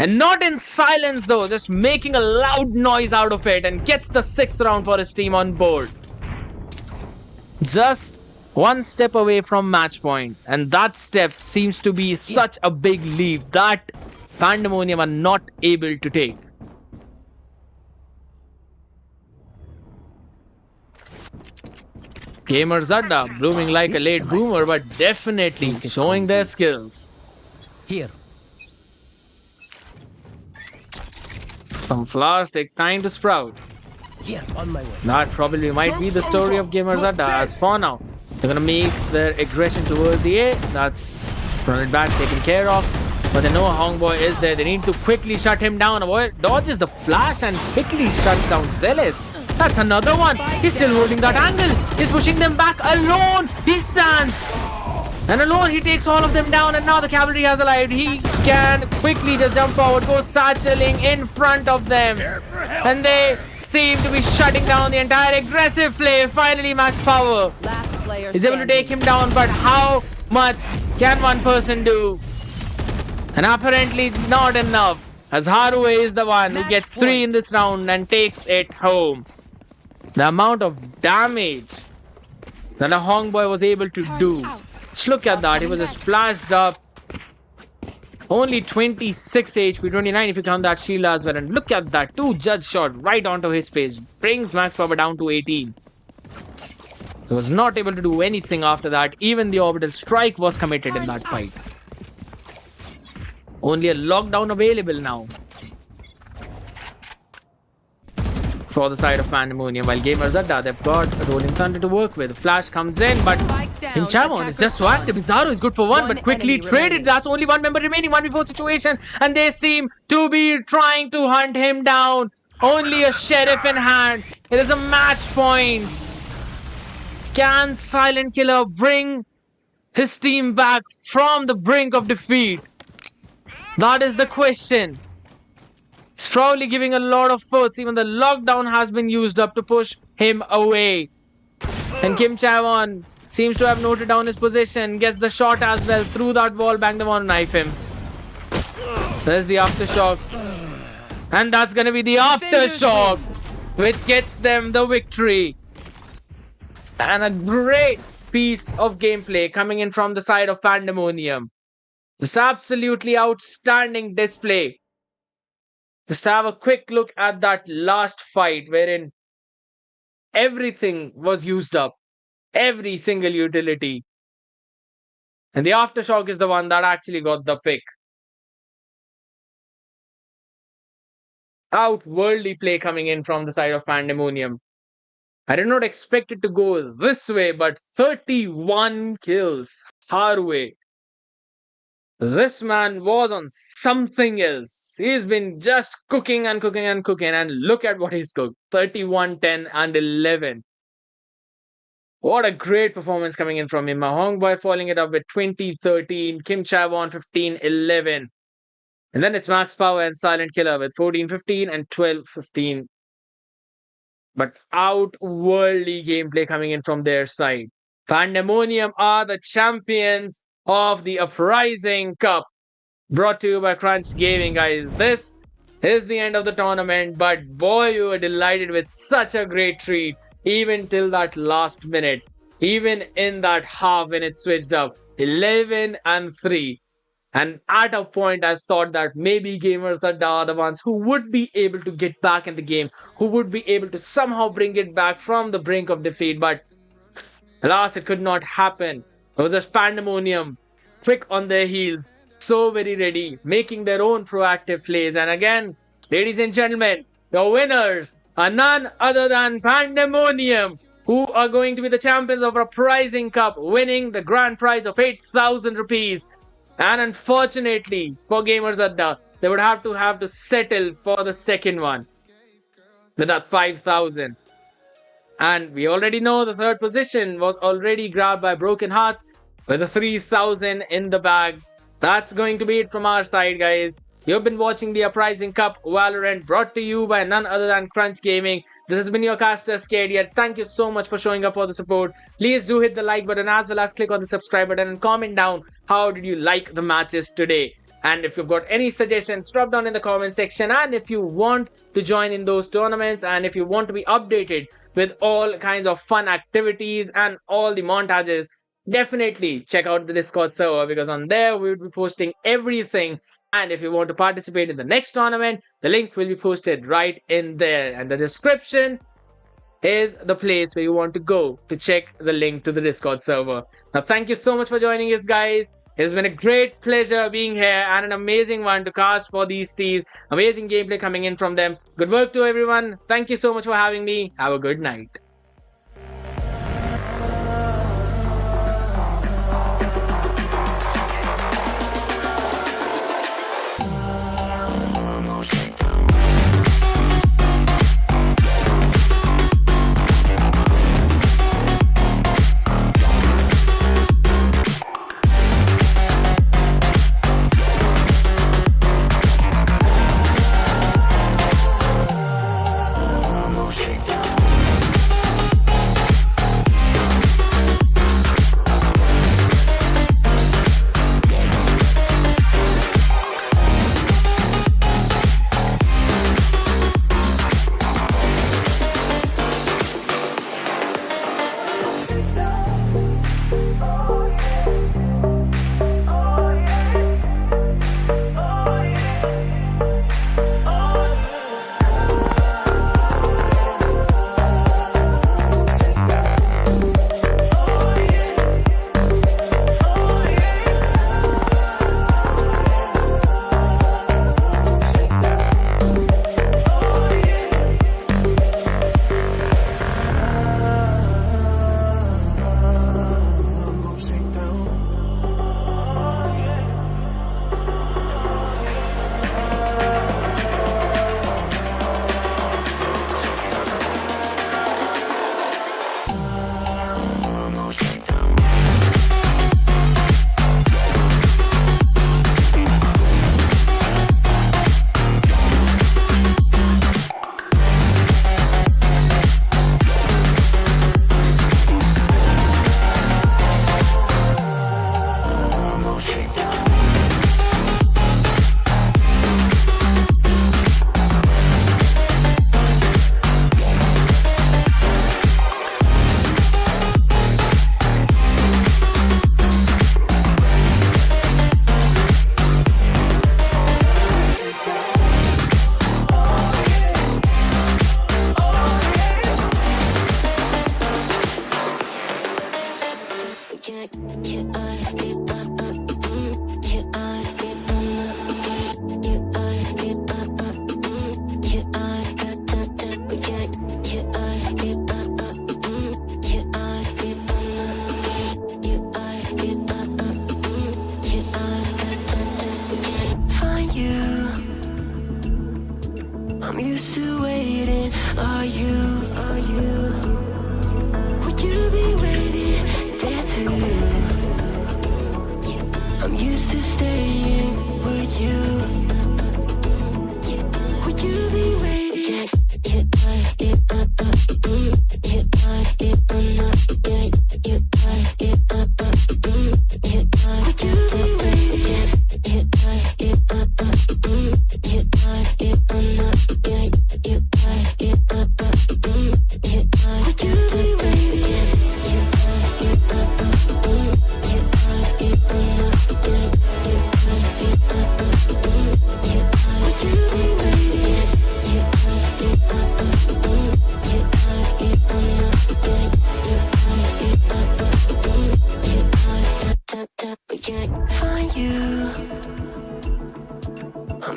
And not in silence though, just making a loud noise out of it and gets the 6th round for his team on board. Just one step away from match point, and that step seems to be such a big leap that Pandamonium are not able to take. Gamers Adda blooming like a late bloomer, but definitely showing their skills. Here. Some flowers take time to sprout. Here, on my way. That probably might be the story of Gamers Adda as for now. They're gonna make their aggression towards the A. That's run it back, taken care of. But they know Hongboy is there. They need to quickly shut him down. Avoid dodges the flash and quickly shuts down Zealous. That's another one. He's still holding that angle. He's pushing them back alone. He stands. And alone he takes all of them down, and now the cavalry has arrived. He can quickly just jump forward, go satcheling in front of them. And they seem to be shutting down the entire aggressive play. Finally max power. Last player He's able to take standing. him down, but how much can one person do? And apparently not enough, as Haruwe is the one who gets 3 in this round and takes it home. The amount of damage that a Hongboy was able to do. Just look at that, he was just flashed up. Only 26 HP, 29 if you count that shield as well. And look at that, 2 judge shot right onto his face. Brings max power down to 18. He was not able to do anything after that. Even the orbital strike was committed in that fight. Only a lockdown available now for the side of Pandemonium. While Gamers Adda, they've got a Rolling Thunder to work with. Flash comes in, but Spikes down. Kim Chavon is just so active. Bizarro is good for one, but quickly enemy traded. remaining. That's only one member remaining. 1v4 situation, and they seem to be trying to hunt him down. Only a sheriff in hand. It is a match point. Can Silent Killer bring his team back from the brink of defeat? That is the question. He's probably giving a lot of force. Even the lockdown has been used up to push him away. And Kim Chavon seems to have noted down his position. Gets the shot as well through that wall. Bang them on, knife him. There's the aftershock. And that's going to be the aftershock, which gets them the victory. And a great piece of gameplay coming in from the side of Pandemonium. Just absolutely outstanding display. Just have a quick look at that last fight wherein everything was used up. Every single utility. And the aftershock is the one that actually got the pick. Outworldly play coming in from the side of Pandemonium. I did not expect it to go this way, but 31 kills. Haruwe. This man was on something else. He's been just cooking and cooking and cooking, and look at what he's cooked. 31, 10 and 11. What a great performance coming in from him. Hongboy following it up with 20, 13. Kim Chavon 15, 11. And then it's Max Power and Silent Killer with 14, 15 and 12, 15. But outworldly gameplay coming in from their side. Pandemonium are the champions of the Uprising Cup. Brought to you by Crunch Gaming, guys. This is the end of the tournament, but boy, you were delighted with such a great treat. Even till that last minute. Even in that half when it switched up. 11 and 3. And at a point, I thought that maybe Gamers that are the ones who would be able to get back in the game, who would be able to somehow bring it back from the brink of defeat. But alas, it could not happen. It was just Pandemonium, quick on their heels, so very ready, making their own proactive plays. And again, ladies and gentlemen, your winners are none other than Pandamonium, who are going to be the champions of Uprising Cup, winning the grand prize of 8,000 rupees. And unfortunately for Gamers Adda, they would have to settle for the second one with that 5,000. And we already know the third position was already grabbed by Broken Hearts with the 3,000 in the bag. That's going to be it from our side, guys. You've been watching the Uprising Cup Valorant, brought to you by none other than Crunch Gaming. This has been your caster, Scared Yet. Thank you so much for showing up for the support. Please do hit the like button as well as click on the subscribe button and comment down how did you like the matches today. And if you've got any suggestions, drop down in the comment section. And if you want to join in those tournaments and if you want to be updated with all kinds of fun activities and all the montages, definitely check out the Discord server, because on there we will be posting everything. And if you want to participate in the next tournament, the link will be posted right in there. And the description is the place where you want to go to check the link to the Discord server. Now, thank you so much for joining us, guys. It's been a great pleasure being here and an amazing one to cast for these teams. Amazing gameplay coming in from them. Good work to everyone. Thank you so much for having me. Have a good night.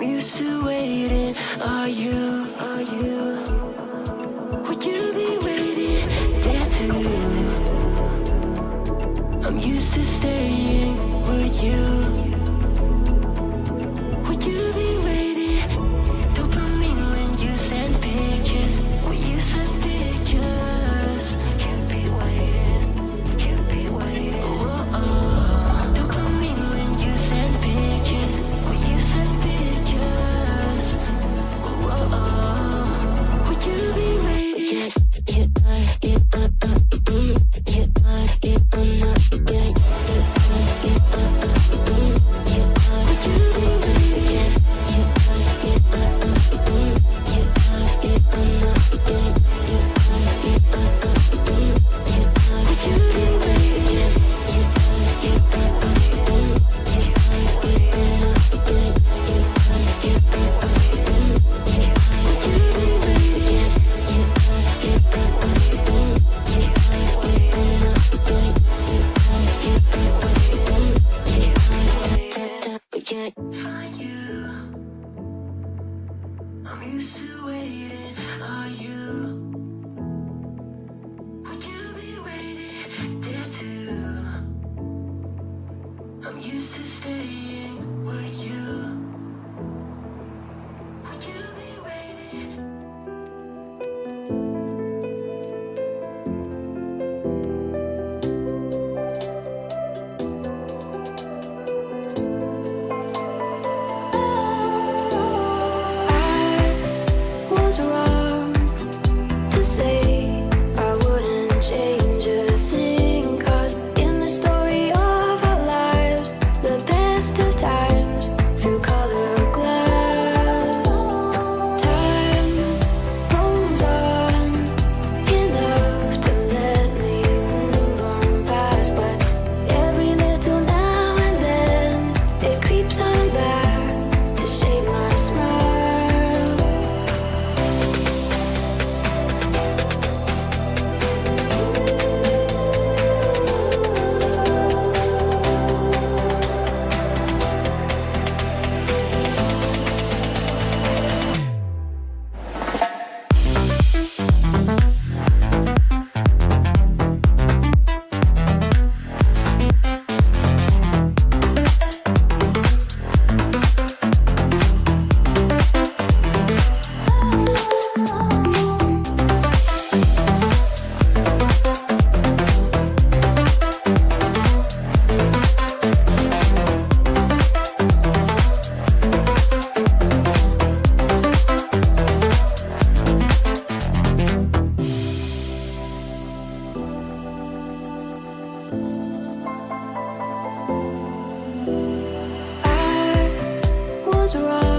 I'm used to waiting. Are you? Would you be waiting there too? I'm used to staying. Would you? Would you be waiting? Dopamine when you send pictures. When you send pictures. Can't be waiting. Can't be waiting. Dopamine when you send pictures. When you send pictures. Would you be waiting? Find you. I'm used to waiting. Are you? Would you be waiting there too? I'm used to staying. Would you? Would you be waiting? Was wrong to say I wouldn't change a thing, 'cause in the story of our lives, the best of times through color glass, time rolls on enough to let me move on past, but every little now and then it creeps on back to shape my smile. I was wrong